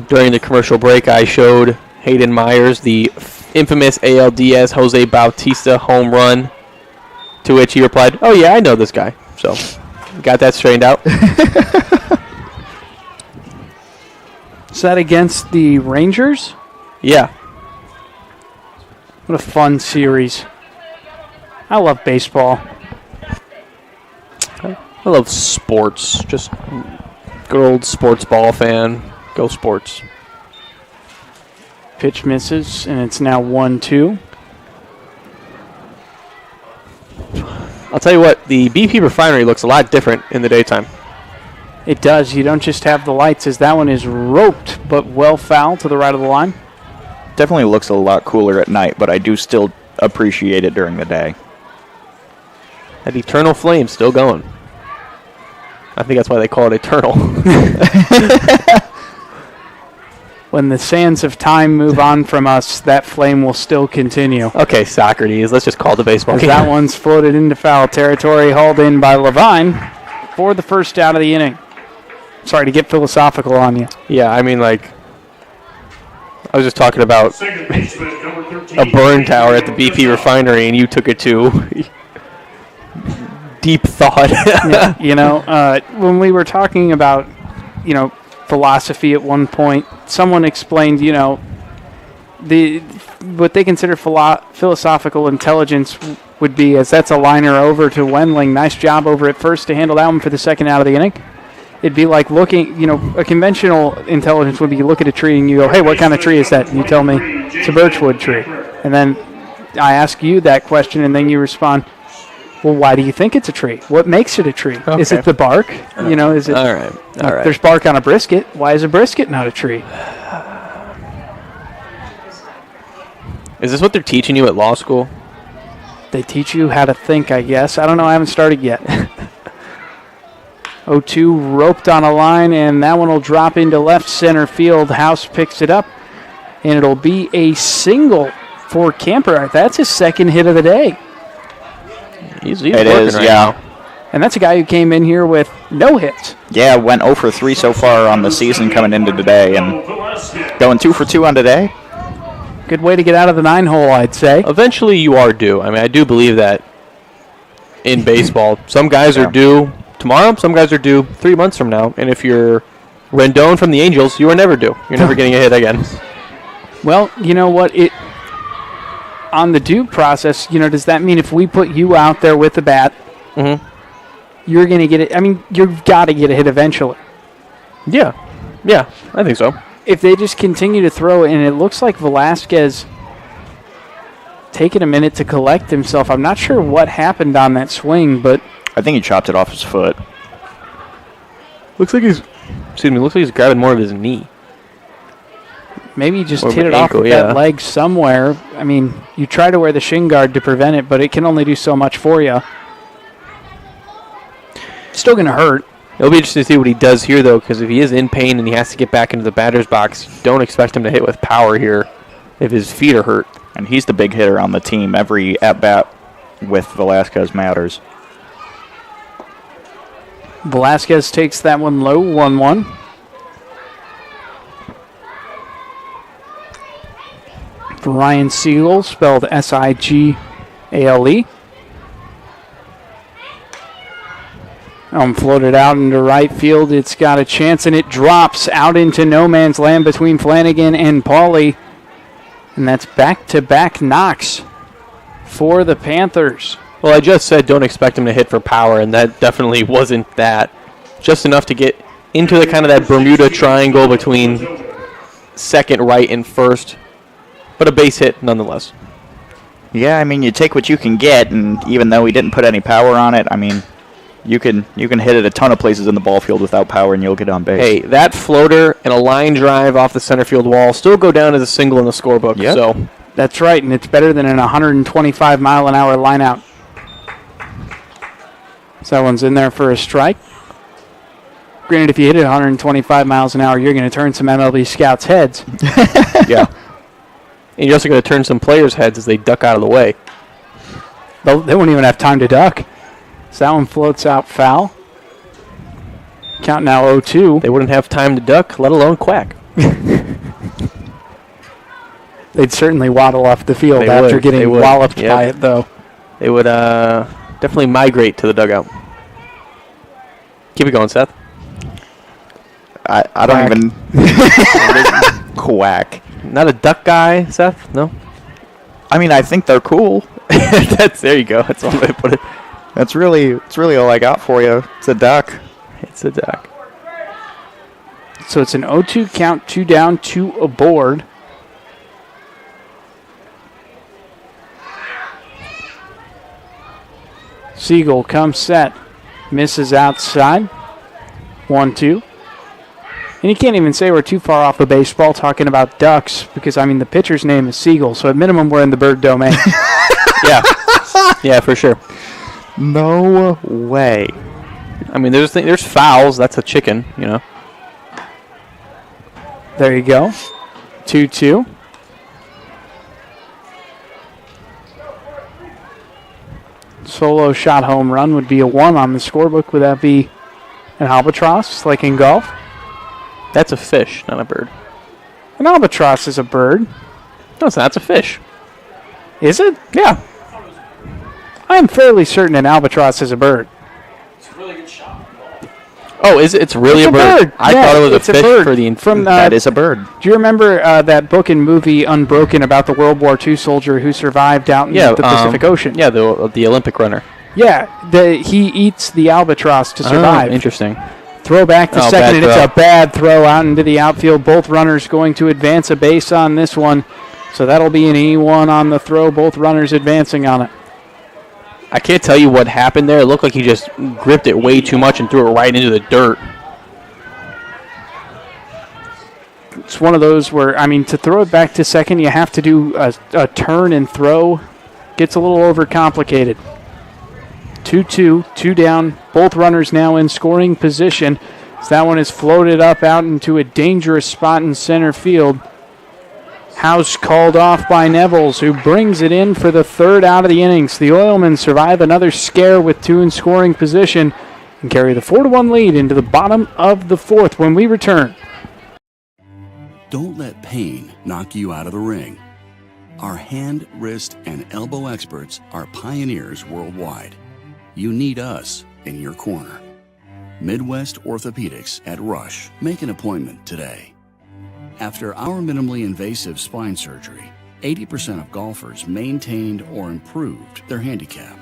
During the commercial break, I showed Hayden Myers the infamous ALDS Jose Bautista home run, to which he replied, "Oh yeah, I know this guy." So, got that straightened out. Is that against the Rangers? Yeah. What a fun series. I love baseball. I love sports. Just good old sports ball fan. Go Sports. Pitch misses, and it's now 1-2. I'll tell you what, the BP refinery looks a lot different in the daytime. It does. You don't just have the lights, as that one is roped, but well foul to the right of the line. Definitely looks a lot cooler at night, but I do still appreciate it during the day. That eternal flame still going. I think that's why they call it eternal. When the sands of time move on from us, that flame will still continue. Okay, Socrates, let's just call the baseball game. That one's floated into foul territory, hauled in by Levine for the first out of the inning. Sorry to get philosophical on you. Yeah, I mean, like, I was just talking about a burn tower at the BP refinery, and you took it to deep thought. Yeah, when we were talking about, philosophy at one point, someone explained, what they consider philosophical intelligence would be as that's a liner over to Wendling. Nice job over at first to handle that one for the second out of the inning. It'd be like looking, a conventional intelligence would be you look at a tree and you go, hey, what kind of tree is that? And you tell me it's a birchwood tree. And then I ask you that question and then you respond, well, why do you think it's a tree? What makes it a tree? Okay. Is it the bark? Is it? All right. There's bark on a brisket. Why is a brisket not a tree? Is this what they're teaching you at law school? They teach you how to think, I guess. I don't know. I haven't started yet. 0-2 roped on a line, and that one will drop into left center field. House picks it up, and it'll be a single for Camper. That's his second hit of the day. He's it is, right yeah. now. And that's a guy who came in here with no hits. Yeah, went 0 for 3 so far on the season coming into today, and going 2 for 2 on today. Good way to get out of the 9-hole, I'd say. Eventually you are due. I mean, I do believe that in baseball. Some guys are due tomorrow, some guys are due 3 months from now. And if you're Rendon from the Angels, you are never due. You're never getting a hit again. Well, you know what? On the due process, does that mean if we put you out there with the bat, you're going to get it? I mean, you've got to get a hit eventually. Yeah, I think so. If they just continue to throw, and it looks like Velasquez taking a minute to collect himself. I'm not sure what happened on that swing, but I think he chopped it off his foot. Looks like he's grabbing more of his knee. Maybe he just or hit it ankle, off with that leg somewhere. I mean, you try to wear the shin guard to prevent it, but it can only do so much for you. Still going to hurt. It'll be interesting to see what he does here, though, because if he is in pain and he has to get back into the batter's box, don't expect him to hit with power here if his feet are hurt. And he's the big hitter on the team. Every at-bat with Velasquez matters. Velasquez takes that one low, 1-1. For Ryan Siegel, spelled S-I-G-A-L-E. Floated out into right field. It's got a chance, and it drops out into no man's land between Flanagan and Pauly. And that's back-to-back knocks for the Panthers. Well, I just said don't expect him to hit for power, and that definitely wasn't that. Just enough to get into the kind of that Bermuda triangle between second, right, and first. But a base hit nonetheless. Yeah, I mean, you take what you can get, and even though he didn't put any power on it, I mean, you can hit it a ton of places in the ball field without power, and you'll get on base. Hey, that floater and a line drive off the center field wall still go down as a single in the scorebook. Yep. So that's right, and it's better than an 125-mile-an-hour line-out. So that one's in there for a strike. Granted, if you hit it 125 miles an hour, you're going to turn some MLB scouts' heads. Yeah. And you're also going to turn some players' heads as they duck out of the way. They won't even have time to duck. So that one floats out foul. Count now 0-2. They wouldn't have time to duck, let alone quack. They'd certainly waddle off the field after getting walloped by it, though. They would definitely migrate to the dugout. Keep it going, Seth. I don't even... Quack. Not a duck guy, Seth? No? I mean, I think they're cool. There you go. That's one way to put it. It's really all I got for you. It's a duck. It's a duck. So it's an 0-2 count, 2 down, 2 aboard. Siegel comes set. Misses outside. 1-2. And you can't even say we're too far off of baseball talking about ducks because, I mean, the pitcher's name is Siegel, so at minimum we're in the bird domain. Yeah. Yeah, for sure. No way. I mean, there's fowls. That's a chicken, you know. There you go. 2-2. Solo shot home run would be a 1 on the scorebook. Would that be an albatross, like in golf? That's a fish, not a bird. An albatross is a bird. No, it's not. It's a fish. Is it? Yeah. I'm fairly certain an albatross is a bird. It's a really good shot. Oh, is it? It's really a bird. I thought it was a fish bird. for the... That is a bird. Do you remember that book and movie Unbroken about the World War II soldier who survived out in the Pacific Ocean? Yeah, the Olympic runner. Yeah, he eats the albatross to survive. Oh, interesting. Throw back to second, and throw. it's a bad throw out into the outfield. Both runners going to advance a base on this one. So that'll be an E1 on the throw. Both runners advancing on it. I can't tell you what happened there. It looked like he just gripped it way too much and threw it right into the dirt. It's one of those where, I mean, to throw it back to second, you have to do a turn and throw. Gets a little overcomplicated. 2-2, 2 down. Both runners now in scoring position. So that one is floated up out into a dangerous spot in center field. House called off by Nevels, who brings it in for the third out of the innings. The Oilmen survive another scare with 2 in scoring position and carry the 4-1 lead into the bottom of the 4th when we return. Don't let pain knock you out of the ring. Our hand, wrist, and elbow experts are pioneers worldwide. You need us in your corner. Midwest Orthopedics at Rush. Make an appointment today. After our minimally invasive spine surgery, 80% of golfers maintained or improved their handicap.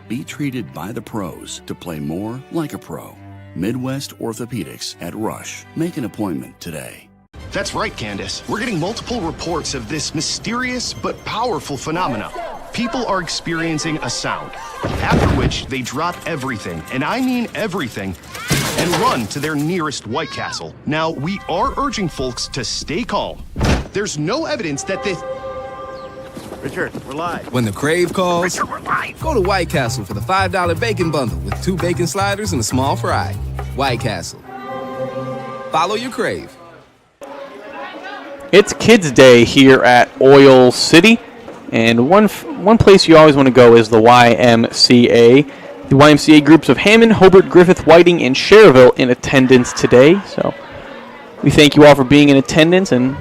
Be treated by the pros to play more like a pro. Midwest Orthopedics at Rush. Make an appointment today. That's right, Candace. We're getting multiple reports of this mysterious but powerful phenomena. People are experiencing a sound, after which they drop everything, and I mean everything, and run to their nearest White Castle. Now, we are urging folks to stay calm. There's no evidence that this... Richard, we're live. When the crave calls, Richard, we're live. Go to White Castle for the $5 bacon bundle with 2 bacon sliders and a small fry. White Castle. Follow your crave. It's Kids Day here at Oil City, and one place you always want to go is the YMCA. The YMCA groups of Hammond, Hobart, Griffith, Whiting, and Cherville in attendance today. So we thank you all for being in attendance, and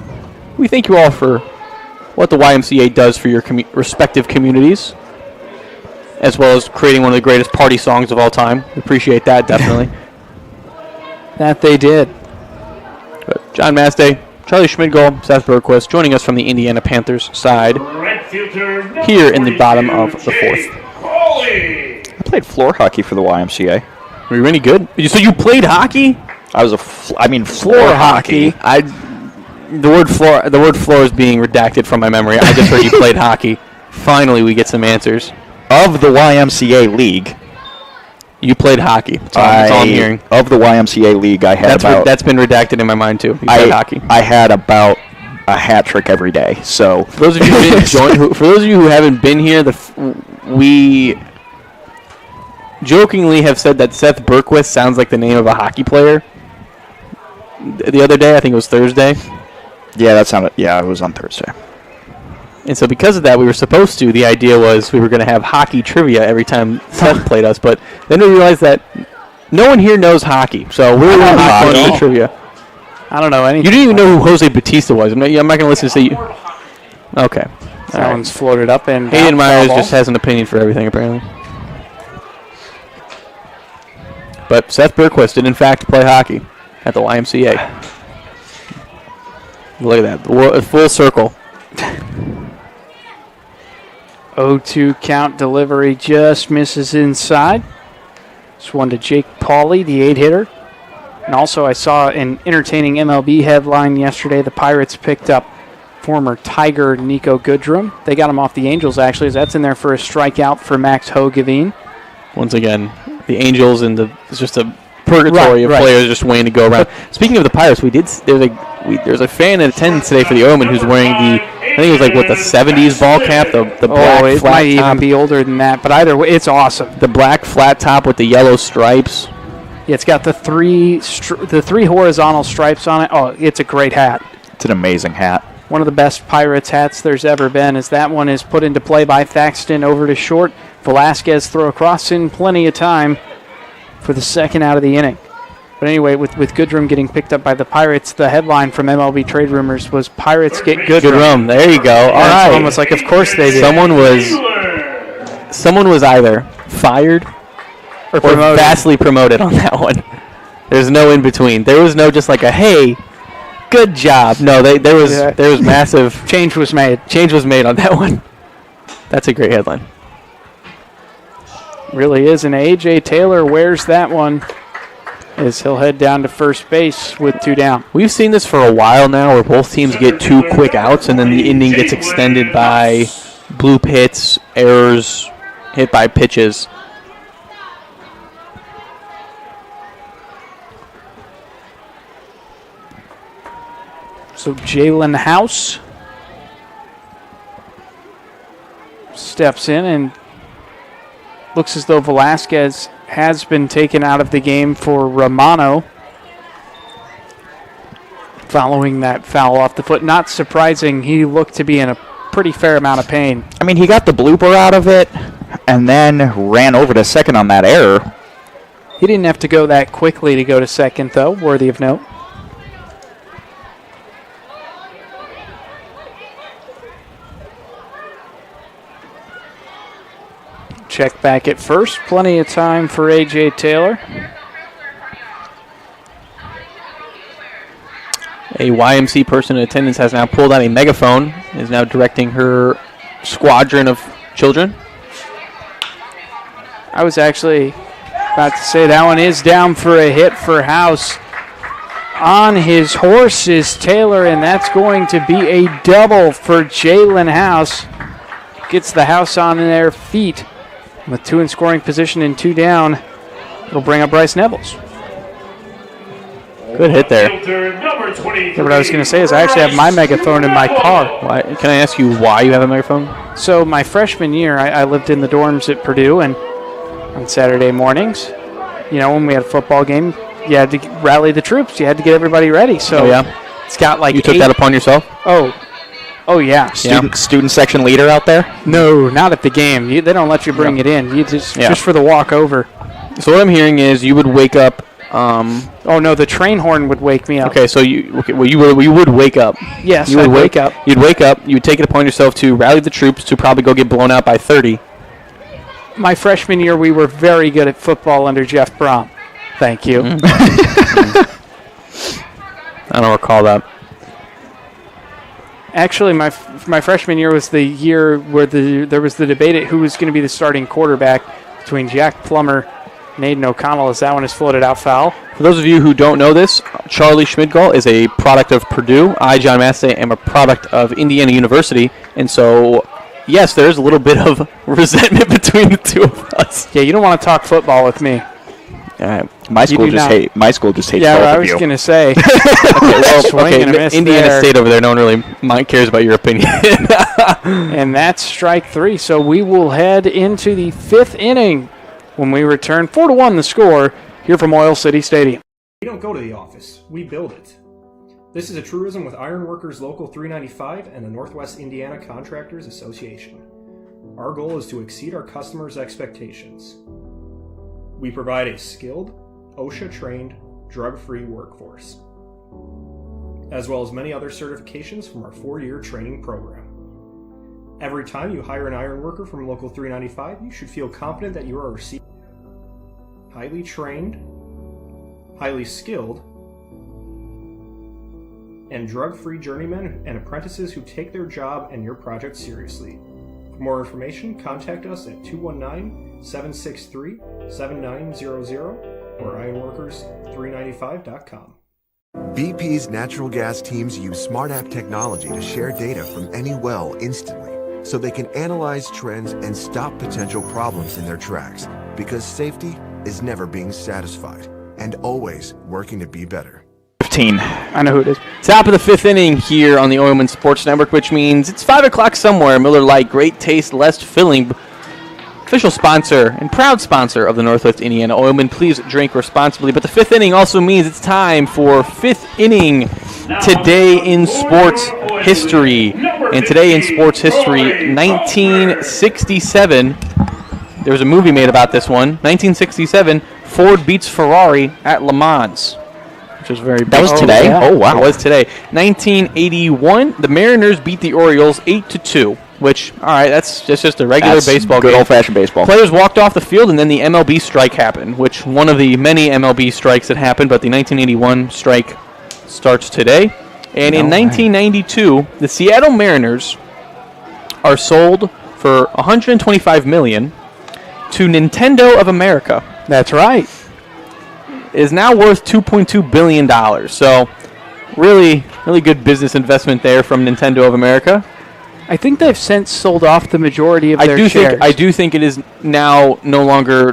we thank you all for what the YMCA does for your respective communities, as well as creating one of the greatest party songs of all time. We appreciate that, definitely. That they did. But John Mastay, Charlie Schmidgall, Seth Berquist joining us from the Indiana Panthers side here in the bottom of the 4th. I played floor hockey for the YMCA. Were you any good? So you played hockey? I was floor hockey. The word floor is being redacted from my memory. I just heard you played hockey. Finally, we get some answers. Of the YMCA league. You played hockey. That's all I'm hearing. Of the YMCA league, I had that's been redacted in my mind too. You played hockey. I had about a hat trick every day. So for those of you who haven't been here, we jokingly have said that Seth Berquist sounds like the name of a hockey player. The other day, I think it was Thursday. Yeah, that sounded. Yeah, it was on Thursday. And so because of that, we were supposed to. The idea was we were going to have hockey trivia every time Seth played us, but then we realized that no one here knows hockey. So we're going to have fun trivia. I don't know anything. You didn't even know who Jose Batista was. I'm not going to listen to say you. Okay. That one's floated up and Hayden Myers just has an opinion for everything, apparently. But Seth Berquist did, in fact, play hockey at the YMCA. Look at that. Full circle. 0-2 count delivery just misses inside. This one to Jake Pauley, the 8-hitter. And also I saw an entertaining MLB headline yesterday. The Pirates picked up former Tiger Nico Goodrum. They got him off the Angels, actually, as that's in there for a strikeout for Max Hogeveen. Once again, the Angels and it's just a purgatory of players just waiting to go around. Speaking of the Pirates, there's a fan in attendance today for the Oilmen who's wearing I think it was like the 70s ball cap, the black it flat might top. even be older than that, but either way, it's awesome. The black flat top with the yellow stripes. Yeah, it's got the three horizontal stripes on it. Oh, it's a great hat. It's an amazing hat. One of the best Pirates hats there's ever been, as that one is put into play by Thaxton over to short. Velasquez throw across in plenty of time for the second out of the inning. But anyway, with Goodrum getting picked up by the Pirates, the headline from MLB Trade Rumors was Pirates get Goodrum. There you go. All right. It's almost like, of course they did. Someone was either fired or vastly promoted on that one. There's no in between. There was no just like a hey, good job. No, there was massive change was made. Change was made on that one. That's a great headline. Really is, and A.J. Taylor wears that one as he'll head down to first base with 2 down. We've seen this for a while now where both teams get 2 quick outs and then the inning gets extended by bloop hits, errors, hit by pitches. So Jalen House steps in and looks as though Velasquez has been taken out of the game for Romano. following that foul off the foot. Not surprising. He looked to be in a pretty fair amount of pain. I mean, he got the blooper out of it and then ran over to second on that error. He didn't have to go that quickly to go to second, though. Worthy of note. Check back at first. Plenty of time for A.J. Taylor. A YMC person in attendance has now pulled out a megaphone, is now directing her squadron of children. I was actually about to say that one is down for a hit for House. On his horse is Taylor, and that's going to be a double for Jalen House. Gets the House on their feet. With 2 in scoring position and 2 down, it'll bring up Bryce Nevels. Good hit there. Yeah, what I was going to say is I actually have my megaphone in my car. Why, can I ask you why you have a megaphone? So my freshman year, I lived in the dorms at Purdue, and on Saturday mornings, you know, when we had a football game, you had to rally the troops. You had to get everybody ready. So it's got like you took that upon yourself? Oh yeah. Student section leader out there? No, not at the game. They don't let you bring it in. You just for the walk over. So what I'm hearing is you would wake up. Oh no, the train horn would wake me up. Okay, so you would wake up. Yes, you would I'd wake up. You'd wake up. You would take it upon yourself to rally the troops to probably go get blown out by 30. My freshman year, we were very good at football under Jeff Brom. Thank you. I don't recall that. Actually, my freshman year was the year where there was the debate at who was going to be the starting quarterback between Jack Plummer and Aiden O'Connell, as that one is floated out foul. For those of you who don't know this, Charlie Schmidgall is a product of Purdue. I, John Massey, am a product of Indiana University. And so, yes, there's a little bit of resentment between the two of us. Yeah, you don't want to talk football with me. My school just hates both of you. Yeah, I was going to say. Indiana State over there, no one really cares about your opinion. And that's strike 3. So we will head into the 5th inning when we return. 4-1 the score here from Oil City Stadium. We don't go to the office, we build it. This is a truism with Ironworkers Local 395 and the Northwest Indiana Contractors Association. Our goal is to exceed our customers' expectations. We provide a skilled, OSHA-trained, drug-free workforce, as well as many other certifications from our 4-year training program. Every time you hire an iron worker from Local 395, you should feel confident that you are receiving highly trained, highly skilled, and drug-free journeymen and apprentices who take their job and your project seriously. For more information, contact us at 219-763-7900 or ironworkers395.com. BP's natural gas teams use Smart App technology to share data from any well instantly, so they can analyze trends and stop potential problems in their tracks, because safety is never being satisfied and always working to be better. 15. I know who it is. Top of the 5th inning here on the Oilmen Sports Network, which means it's 5 o'clock somewhere. Miller Lite, great taste, less filling. Official sponsor and proud sponsor of the Northwest Indiana Oilmen. Please drink responsibly. But the 5th inning also means it's time for 5th inning today in sports history. And today in sports history, 1967. There was a movie made about this one. 1967, Ford beats Ferrari at Le Mans, which was very big. That was today? Yeah. Oh, wow. It was today. 1981, the Mariners beat the Orioles 8-2, which, all right, that's just a regular baseball game. Good old-fashioned baseball. Players walked off the field, and then the MLB strike happened, which one of the many MLB strikes that happened, but the 1981 strike starts today. And in 1992, the Seattle Mariners are sold for $125 million to Nintendo of America. That's right. Is now worth $2.2 billion. So really, really good business investment there from Nintendo of America. I think they've since sold off the majority of their shares. I do think it is now no longer,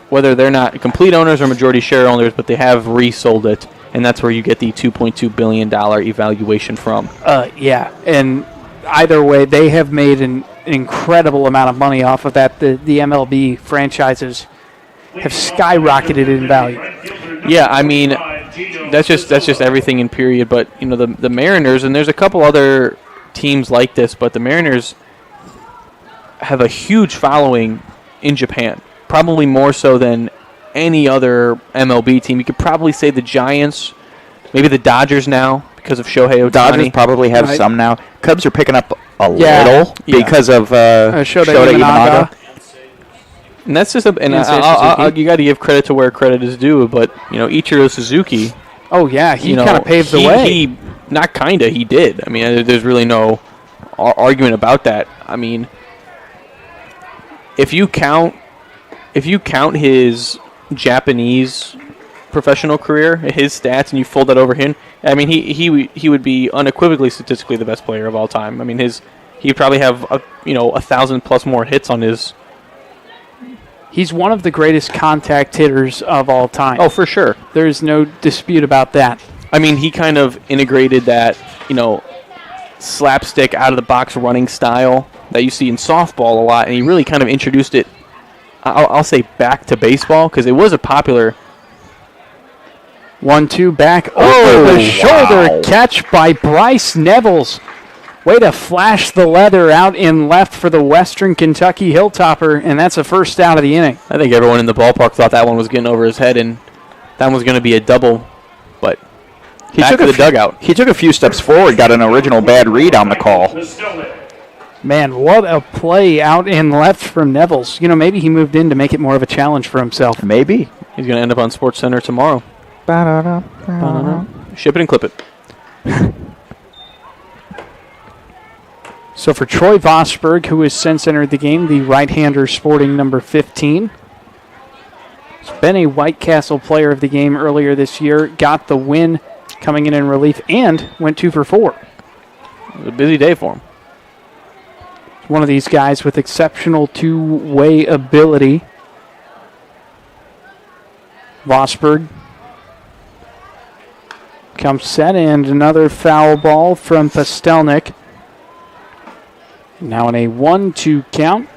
whether they're not complete owners or majority share owners, but they have resold it, and that's where you get the $2.2 billion evaluation from. Yeah, and either way, they have made an incredible amount of money off of that. The MLB franchises have skyrocketed in value. Yeah, I mean, that's just everything in period. But the Mariners, and there's a couple other teams like this, but the Mariners have a huge following in Japan, probably more so than any other MLB team. You could probably say the Giants, maybe the Dodgers now because of Shohei Ohtani. Dodgers probably have some now. Cubs are picking up a little because of Shohei Imanaga. And that's just you got to give credit to where credit is due. But Ichiro Suzuki. Oh yeah, he kind of paved the way. He not kinda, he did. I mean, there's really no argument about that. I mean, if you count his Japanese professional career, his stats, and you fold that over him, I mean, he would be unequivocally statistically the best player of all time. I mean, he'd probably have 1,000 plus more hits on his. He's one of the greatest contact hitters of all time. Oh, for sure. There's no dispute about that. I mean, he kind of integrated that, slapstick out of the box running style that you see in softball a lot, and he really kind of introduced it, I'll say, back to baseball, because it was a popular 1-2 back over the shoulder catch by Bryce Nevels. Way to flash the leather out in left for the Western Kentucky Hilltopper, and that's a first out of the inning. I think everyone in the ballpark thought that one was getting over his head, and that was going to be a double, but he took the dugout. He took a few steps forward, got an original bad read on the call. Man, what a play out in left from Nevels. Maybe he moved in to make it more of a challenge for himself. Maybe. He's going to end up on SportsCenter tomorrow. Ship it and clip it. So for Troy Vosberg, who has since entered the game, the right-hander sporting number 15. He's been a White Castle player of the game earlier this year, got the win coming in relief, and went 2 for 4. It was a busy day for him. One of these guys with exceptional two-way ability. Vosberg comes set, and another foul ball from Pastelnik. Now in a 1-2 count.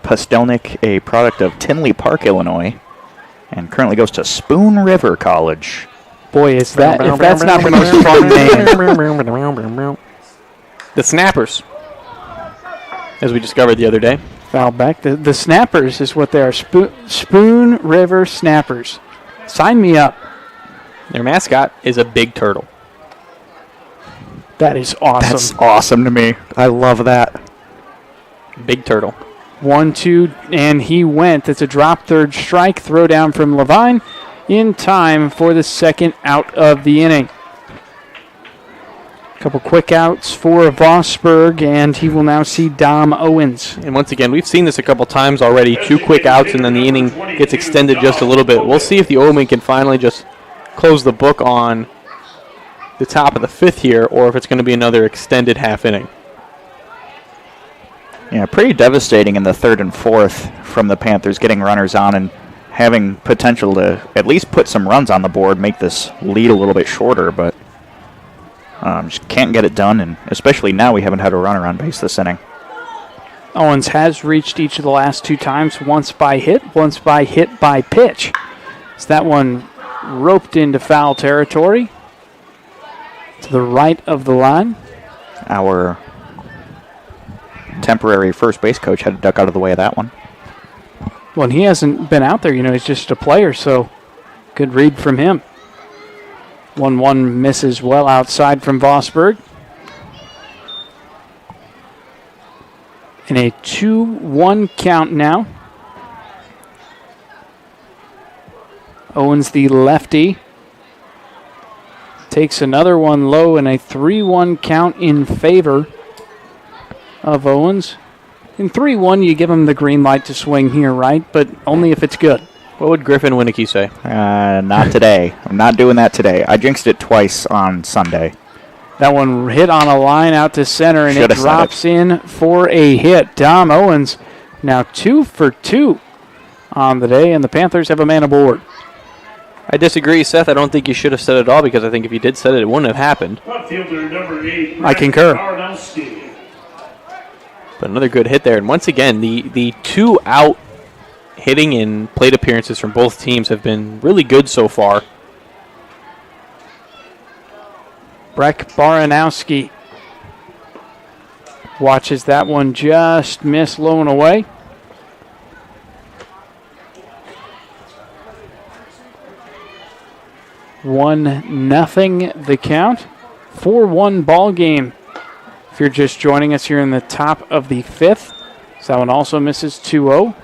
Pastelnik, a product of Tinley Park, Illinois, and currently goes to Spoon River College. Boy, if that's not the most fun name. The Snappers, as we discovered the other day. Foul back. The Snappers is what they are. Spoon River Snappers. Sign me up. Their mascot is a big turtle. That is awesome. That's awesome to me. I love that. Big turtle. 1-2, and he went. It's a drop third strike. Throw down from Levine in time for the second out of the inning. A couple quick outs for Vosberg, and he will now see Dom Owens. And once again, we've seen this a couple times already. 2 quick outs, and then the inning gets extended just a little bit. We'll see if the Oilmen can finally just close the book on the top of the 5th here, or if it's going to be another extended half inning. Yeah, pretty devastating in the 3rd and 4th from the Panthers, getting runners on and having potential to at least put some runs on the board, make this lead a little bit shorter, but just can't get it done, and especially now we haven't had a runner on base this inning. Owens has reached each of the last 2 times, once by hit by pitch. So that one roped into foul territory to the right of the line. Our temporary first base coach had to duck out of the way of that one. Well, and he hasn't been out there. He's just a player, so good read from him. 1-1 misses well outside from Vosberg. In a 2-1 count now. Owens, the lefty, takes another one low in a 3-1 count in favor of Owens. In 3-1, you give him the green light to swing here, right? But only if it's good. What would Griffin Winicky say? Not today. I'm not doing that today. I jinxed it twice on Sunday. That one hit on a line out to center, and it drops in for a hit. Dom Owens now 2 for 2 on the day, and the Panthers have a man aboard. I disagree, Seth. I don't think you should have said it all, because I think if you did said it, it wouldn't have happened. I concur. But another good hit there. And once again, the 2 out hitting and plate appearances from both teams have been really good so far. Breck Baranowski watches that one just miss low and away. 1-0 the count. 4-1 ball game. If you're just joining us here in the top of the 5th. So that one also misses 2-0.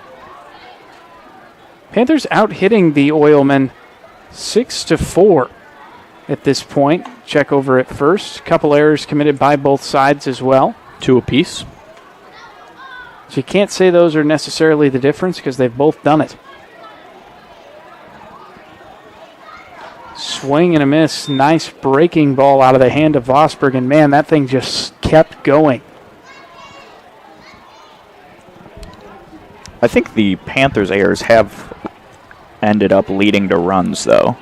Panthers out hitting the Oilmen 6-4 at this point. Check over at first. Couple errors committed by both sides as well. 2 apiece. So you can't say those are necessarily the difference because they've both done it. Swing and a miss. Nice breaking ball out of the hand of Vosberg. And man, that thing just kept going. I think the Panthers' errors have ended up leading to runs, though.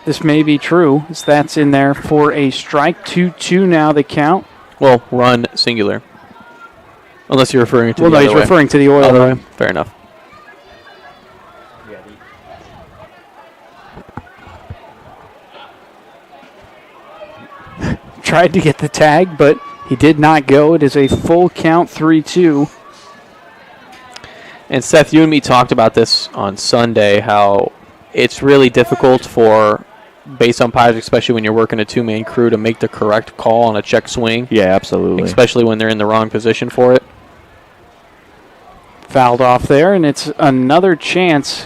This may be true, as that's in there for a strike. 2-2 now the count. Well, run singular. Unless you're referring to the other way. Well, no, he's referring to the Oilmen. Fair enough. Tried to get the tag, but he did not go. It is a full count, 3-2. And Seth, you and me talked about this on Sunday, how it's really difficult for base umpires, especially when you're working a two-man crew, to make the correct call on a check swing. Yeah, absolutely. Especially when they're in the wrong position for it. Fouled off there, and it's another chance.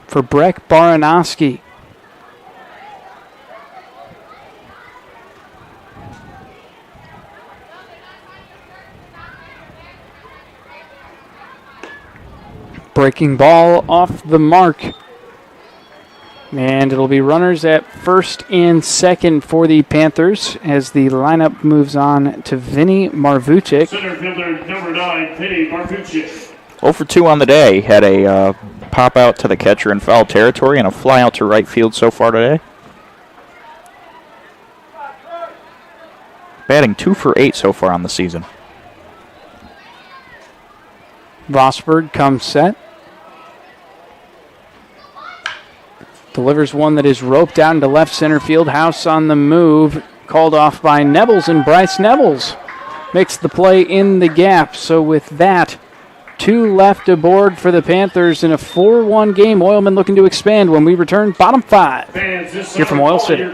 For Breck Baranowski. Breaking ball off the mark. And it'll be runners at first and second for the Panthers as the lineup moves on to Vinny Marvucic. Center fielder number 9, Vinny Marvucic. 0 for 2 on the day. Had a pop out to the catcher in foul territory and a fly out to right field so far today. Batting 2 for 8 so far on the season. Vosberg comes set. Delivers one that is roped down to left center field. House on the move. Called off by Nevels, and Bryce Nevels makes the play in the gap. So with that, 2 left aboard for the Panthers in a 4-1 game. Oilmen looking to expand when we return. Bottom 5 here from Oil City.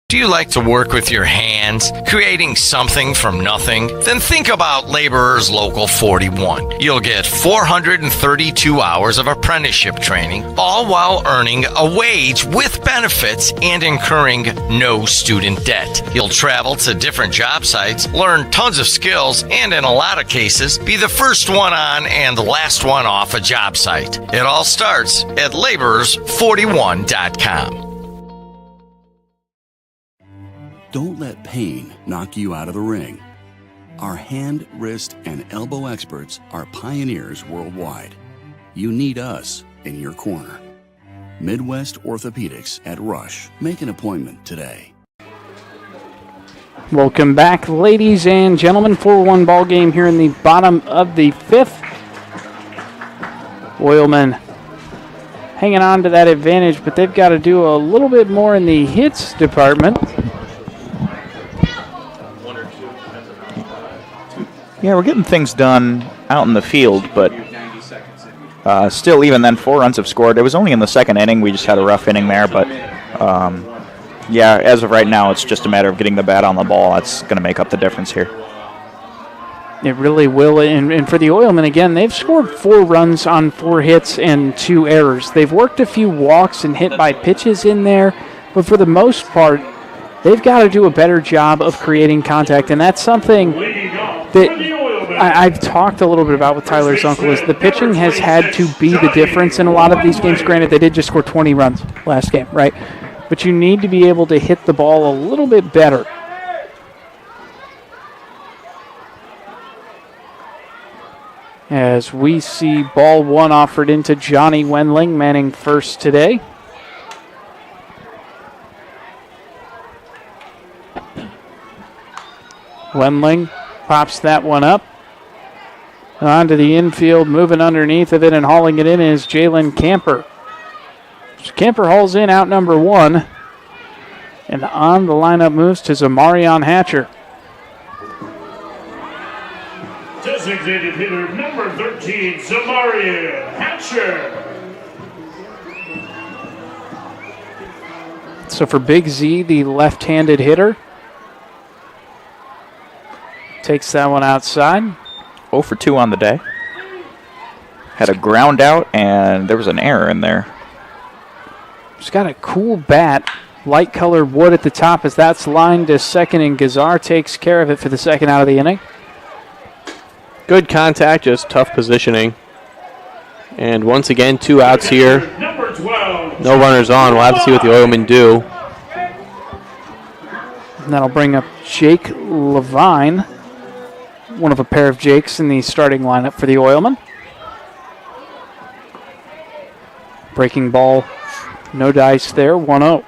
Do you like to work with your hands, creating something from nothing? Then think about Laborers Local 41. You'll get 432 hours of apprenticeship training, all while earning a wage with benefits and incurring no student debt. You'll travel to different job sites, learn tons of skills, and in a lot of cases, be the first one on and the last one off a job site. It all starts at laborers41.com. Don't let pain knock you out of the ring. Our hand, wrist, and elbow experts are pioneers worldwide. You need us in your corner. Midwest Orthopedics at Rush. Make an appointment today. Welcome back, ladies and gentlemen. 4-1 ball game here in the bottom of the 5th. Oilmen hanging on to that advantage, but they've got to do a little bit more in the hits department. Yeah, we're getting things done out in the field, but still, even then, 4 runs have scored. It was only in the second inning. We just had a rough inning there, but yeah, as of right now, it's just a matter of getting the bat on the ball. That's going to make up the difference here. It really will. And for the Oilmen, again, they've scored 4 runs on 4 hits and 2 errors. They've worked a few walks and hit by pitches in there, but for the most part, they've got to do a better job of creating contact, and that's something that I've talked a little bit about with Tyler Zunkel is the pitching has had to be the difference in a lot of these games. Granted, they did just score 20 runs last game, right? But you need to be able to hit the ball a little bit better. As we see ball 1 offered into Johnny Wendling, manning first today. Wendling pops that one up. Onto the infield, moving underneath of it and hauling it in is Jalen Camper. Camper hauls in out number 1. And on the lineup moves to Zamarion Hatcher. Designated hitter number 13, Zamarion Hatcher. So for Big Z, the left-handed hitter, takes that one outside. 0 for 2 on the day. Had a ground out, and there was an error in there. He's got a cool bat, light colored wood at the top as that's lined to second, and Gazar takes care of it for the second out of the inning. Good contact, just tough positioning. And once again, 2 outs here. No runners on. We'll have to see what the Oilmen do. And that'll bring up Jake Levine, one of a pair of Jakes in the starting lineup for the Oilmen. Breaking ball, no dice there, 1-0.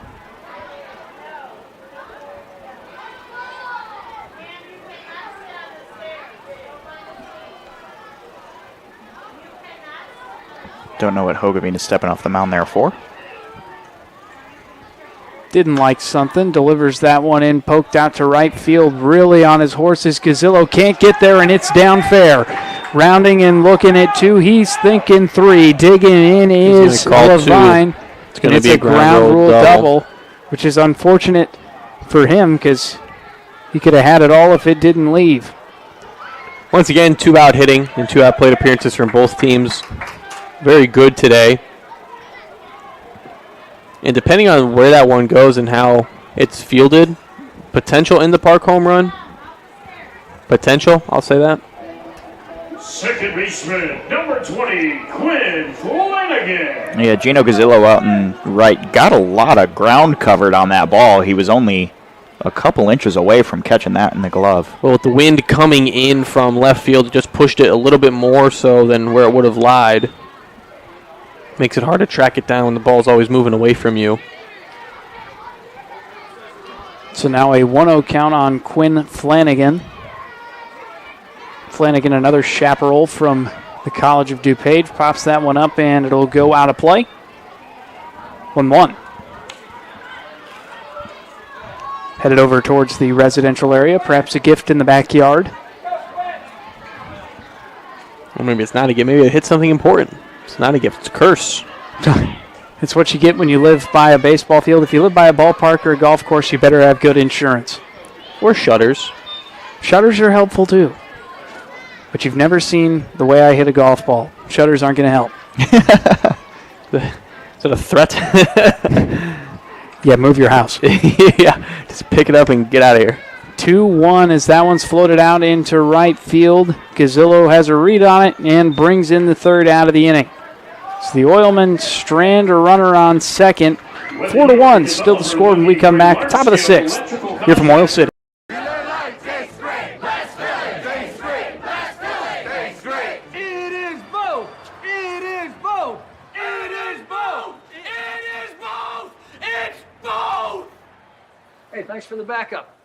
Don't know what Hogeveen is stepping off the mound there for. Didn't like something. Delivers that one in, poked out to right field. Really on his horses. Gazillo can't get there, and it's down fair. Rounding and looking at 2. He's thinking 3. Digging in is Levine. It's going to be a ground rule double, which is unfortunate for him because he could have had it all if it didn't leave. Once again, 2 out hitting and 2 out plate appearances from both teams. Very good today. And depending on where that one goes and how it's fielded, potential in the park home run. Potential, I'll say that. Second baseman, number 20, Quinn Flanagan. Yeah, Gino Gazillo out and right. Got a lot of ground covered on that ball. He was only a couple inches away from catching that in the glove. Well, with the wind coming in from left field, it just pushed it a little bit more so than where it would have lied. Makes it hard to track it down when the ball's always moving away from you. So now a 1-0 count on Quinn Flanagan. Flanagan, another chaparral from the College of DuPage, pops that one up and it'll go out of play. 1-1. Headed over towards the residential area, perhaps a gift in the backyard. Or maybe it's not a gift. Maybe it hit something important. It's not a gift. It's a curse. It's what you get when you live by a baseball field. If you live by a ballpark or a golf course, you better have good insurance. Or shutters. Shutters are helpful too. But you've never seen the way I hit a golf ball. Shutters aren't going to help. Is that a threat? Yeah, move your house. Yeah, just pick it up and get out of here. 2-1 as that one's floated out into right field. Gazillo has a read on it and brings in the third out of the inning. So the Oilmen strand a runner on second. 4-1, still the score when we come back. Top of the 6th, here from Oil City. Hey, thanks for the backup.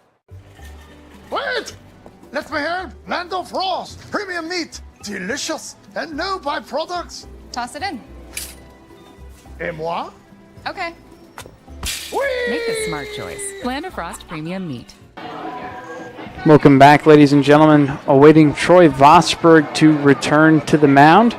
Wait! Let me help. Land of Frost. Premium meat. Delicious. And no byproducts. Toss it in. Et moi? Okay. Whee! Make a smart choice. Land of Frost Premium Meat. Welcome back, ladies and gentlemen. Awaiting Troy Vosberg to return to the mound.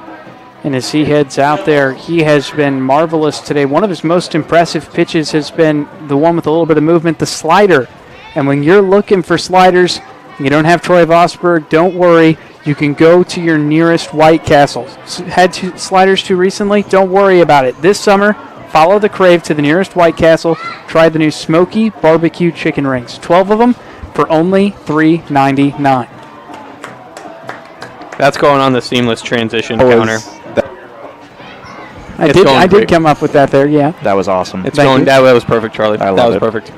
And as he heads out there, he has been marvelous today. One of his most impressive pitches has been the one with a little bit of movement, the slider. And when you're looking for sliders, and you don't have Troy Vosberg, don't worry. You can go to your nearest White Castle. Had sliders too recently? Don't worry about it. This summer, follow the crave to the nearest White Castle. Try the new Smoky Barbecue Chicken Rings. 12 of them for only $3.99. That's going on the seamless transition counter. I did come up with that there, yeah. That was awesome. That was perfect, Charlie. I love that was it. Perfect.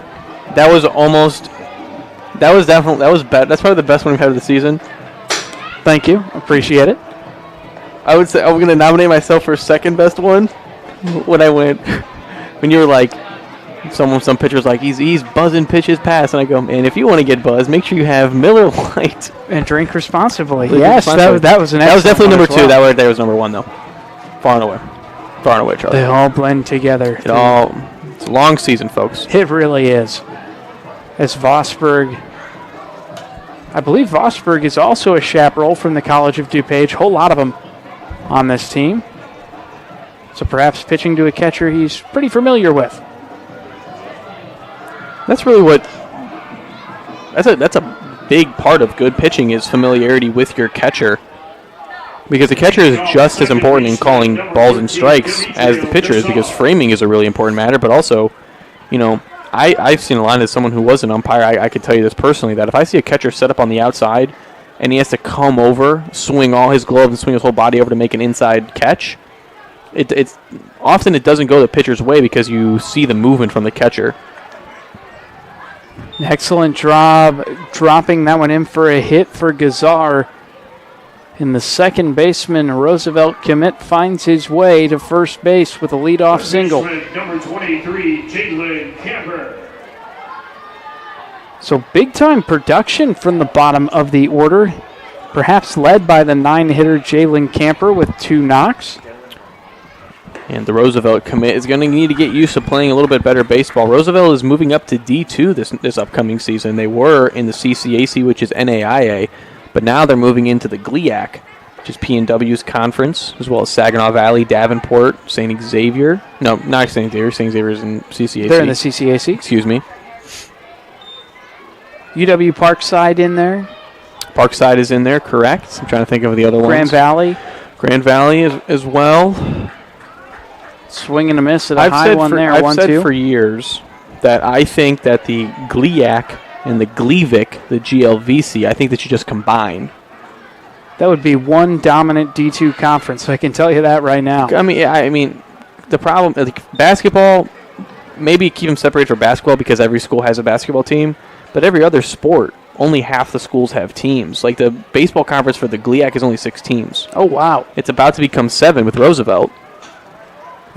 That was almost. That was definitely. That was bad. That's probably the best one we've had of the season. Thank you. Appreciate it. I would say I'm going to nominate myself for second best one when I went. When you were like, Some pitchers like he's buzzing pitches past, and I go, man, if you want to get buzzed, make sure you have Miller Lite and drink responsibly. Drink yes, responsibly. that was an. That was definitely number 2. Well. That was number 1 though, far and away, Charlie. They all blend together. It's a long season, folks. It really is. As Vosburg, I believe Vosburg is also a chaperone from the College of DuPage. Whole lot of them on this team. So perhaps pitching to a catcher he's pretty familiar with. That's really what. That's a big part of good pitching is familiarity with your catcher, because the catcher is just as important in calling balls and strikes as the pitcher is, because framing is a really important matter. But also, I've seen a lot as someone who was an umpire. I can tell you this personally, that if I see a catcher set up on the outside and he has to come over, swing all his gloves and swing his whole body over to make an inside catch, it's often it doesn't go the pitcher's way because you see the movement from the catcher. Excellent job dropping that one in for a hit for Gazar. And the second baseman, Roosevelt Commit, finds his way to first base with a leadoff single. Number 23, Jalen Camper. So big-time production from the bottom of the order, perhaps led by the 9-hitter Jalen Camper with 2 knocks. And the Roosevelt commit is going to need to get used to playing a little bit better baseball. Roosevelt is moving up to D2 this upcoming season. They were in the CCAC, which is NAIA, but now they're moving into the GLIAC, which is P&W's conference, as well as Saginaw Valley, Davenport, St. Xavier. No, not St. Xavier. St. Xavier's in CCAC. They're in the CCAC. Excuse me. UW Parkside in there. Parkside is in there, correct. I'm trying to think of the other ones. Grand Valley. Grand Valley as well. Swing and a miss at a high one there, 1-2. I've said for years that I think that the GLIAC and the GLIVIC, the GLVC, I think that you just combine. That would be one dominant D2 conference, I can tell you that right now. I mean, the problem, basketball, maybe keep them separated for basketball because every school has a basketball team, but every other sport, only half the schools have teams. Like the baseball conference for the GLIAC is only 6 teams. Oh, wow. It's about to become 7 with Roosevelt.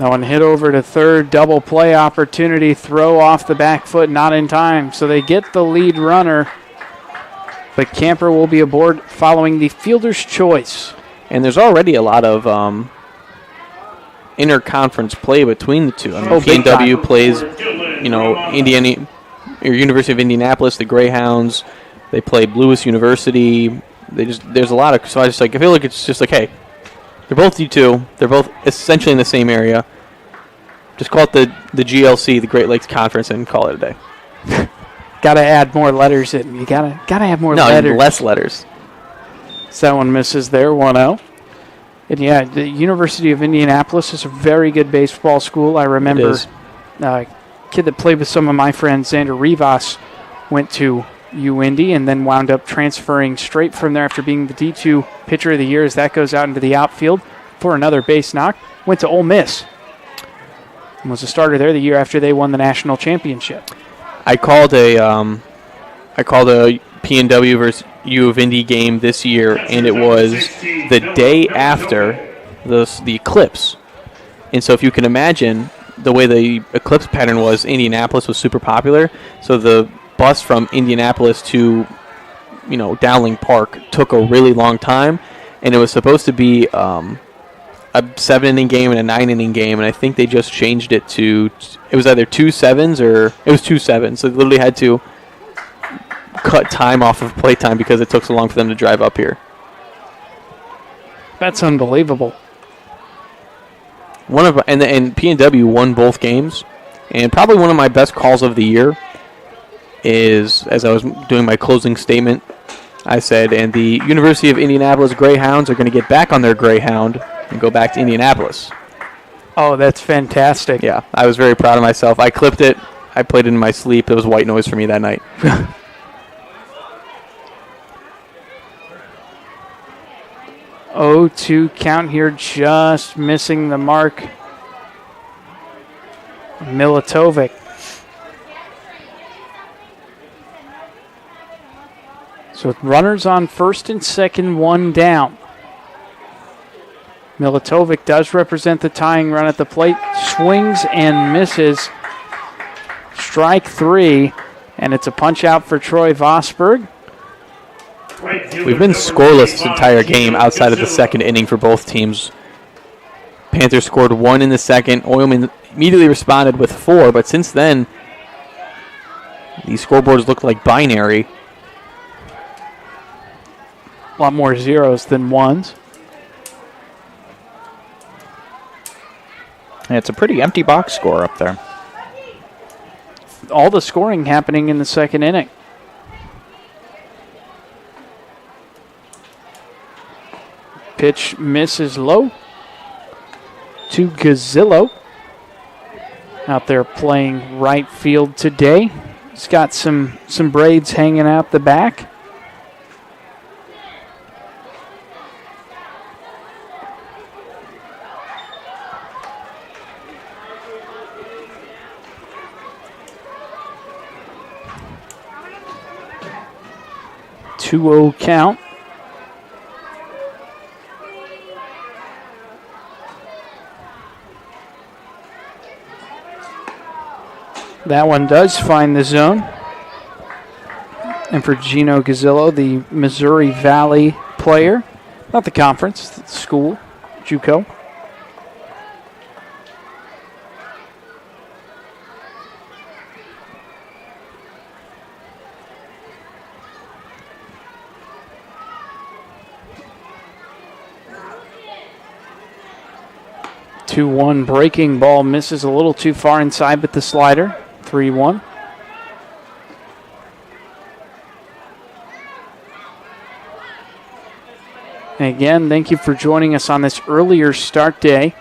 That one hit over to third, double play opportunity, throw off the back foot, not in time. So they get the lead runner, but Camper will be aboard following the fielder's choice. And there's already a lot of interconference play between the two. I mean, P&W plays, Indiana or University of Indianapolis, the Greyhounds. They play Lewis University. There's a lot of, so I feel like it's just like, hey, they're both D2. They're both essentially in the same area. Just call it the GLC, the Great Lakes Conference, and call it a day. Got to add more letters in. You gotta add more letters. No, less letters. So that one misses there, 1-0. And yeah, the University of Indianapolis is a very good baseball school. I remember a kid that played with some of my friends, Xander Rivas, went to UIndy and then wound up transferring straight from there after being the D2 pitcher of the year as that goes out into the outfield for another base knock. Went to Ole Miss and was a starter there the year after they won the national championship. I called a P&W versus U of Indy game this year, and it was the day after the eclipse. And so if you can imagine the way the eclipse pattern was, Indianapolis was super popular. So the bus from Indianapolis to, Dowling Park took a really long time, and it was supposed to be a 7-inning game and a 9-inning game, and I think they just changed it to, it was either 2 7s or it was 2 7s. So they literally had to cut time off of play time because it took so long for them to drive up here. That's unbelievable. And P&W won both games, and probably one of my best calls of the year is, as I was doing my closing statement, I said, and the University of Indianapolis Greyhounds are going to get back on their Greyhound and go back to Indianapolis. Oh, that's fantastic. Yeah, I was very proud of myself. I clipped it. I played it in my sleep. It was white noise for me that night. 0-2 count here, just missing the mark. Milatovic. So with runners on first and second, 1 down. Milatovic does represent the tying run at the plate. Swings and misses. strike 3, and it's a punch out for Troy Vosberg. We've been scoreless this entire game outside of the second inning for both teams. Panthers scored 1 in the second. Oilmen immediately responded with 4, but since then, these scoreboards look like binary. A lot more zeros than ones. And it's a pretty empty box score up there. All the scoring happening in the second inning. Pitch misses low to Gazillo. Out there playing right field today. He's got some braids hanging out the back. Two-0 count. That one does find the zone. And for Gino Gazillo, the Missouri Valley player, not the conference, the school, JUCO. Two-one breaking ball misses a little too far inside with the slider. 3-1. And again, thank you for joining us on this earlier start day.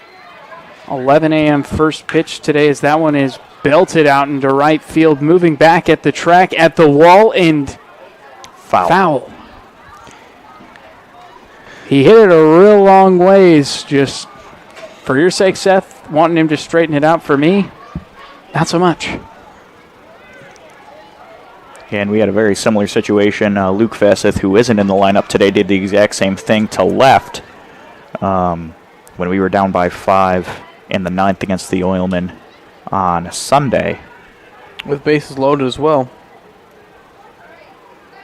11 a.m. first pitch today as that one is belted out into right field, moving back at the track, at the wall, and foul. He hit it a real long ways. Just for your sake, Seth, wanting him to straighten it out. For me, not so much. And we had a very similar situation. Luke Fasseth, who isn't in the lineup today, did the exact same thing to left when we were down by 5 in the 9th against the Oilmen on Sunday. With bases loaded as well.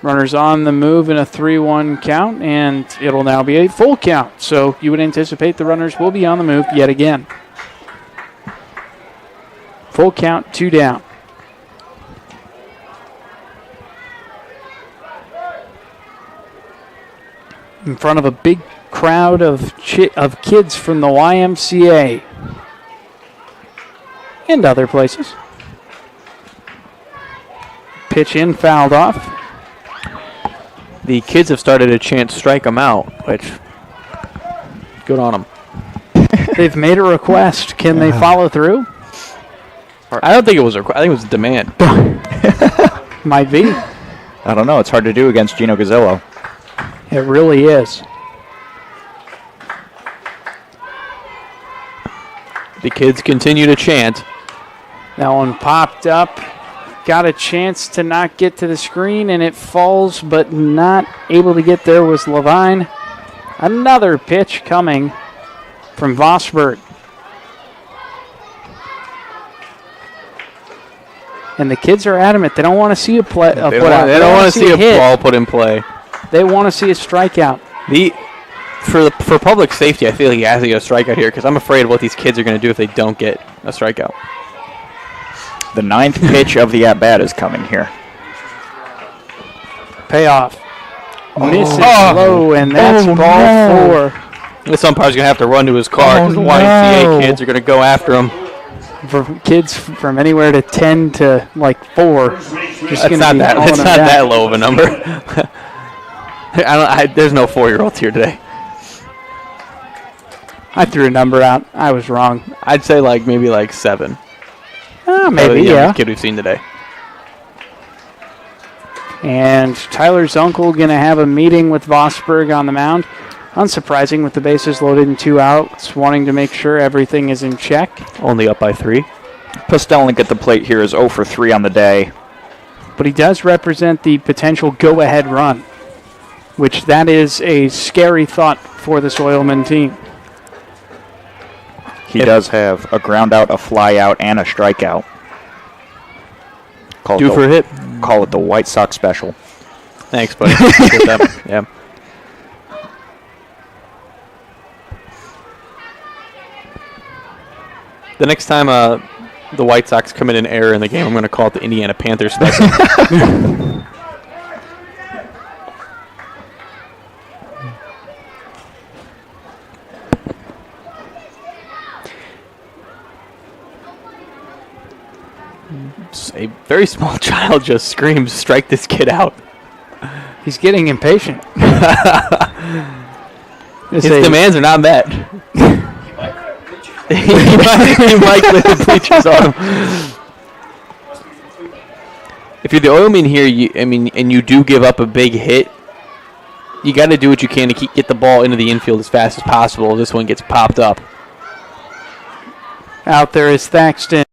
Runners on the move in a 3-1 count, and it'll now be a full count. So you would anticipate the runners will be on the move yet again. Full count, 2 down. In front of a big crowd of kids from the YMCA and other places. Pitch in, fouled off. The kids have started to chant "strike 'em out," which good on them. They've made a request. Can they follow through? I don't think it was a request. I think it was a demand. Might be. I don't know. It's hard to do against Gino Gazillo. It really is. The kids continue to chant. That one popped up. Got a chance to not get to the screen, and it falls, but not able to get there was Levine. Another pitch coming from Vosberg. And the kids are adamant. They don't want to see a play. They don't want to see a ball put in play. They want to see a strikeout. For public safety, I feel like he has to get a strikeout here because I'm afraid of what these kids are going to do if they don't get a strikeout. The 9th pitch of the at-bat is coming here. Payoff. Misses low, and that's ball 4. This umpire's going to have to run to his car because the YMCA kids are going to go after him. For kids from anywhere to 10 to like 4. That's not that low of a number. There's no 4-year-olds here today. I threw a number out. I was wrong. I'd say maybe 7. Maybe, yeah. Kid we've seen today. And Tyler Zunkel going to have a meeting with Vosberg on the mound. Unsurprising with the bases loaded and 2 outs, wanting to make sure everything is in check. Only up by 3. Pustelnik at the plate here is 0 for 3 on the day. But he does represent the potential go-ahead run, which that is a scary thought for this Oilman team. He does have a ground out, a fly out, and a strikeout. Due for a hit. Call it the White Sox special. Thanks, buddy. Appreciate that. Yeah. The next time the White Sox commit an error in the game, I'm going to call it the Indiana Panthers special. A very small child just screams, "Strike this kid out." He's getting impatient. His demands are not met. he might clear the bleachers on him. If you're the Oilmen here, and you do give up a big hit, you got to do what you can to get the ball into the infield as fast as possible. This one gets popped up. Out there is Thaxton.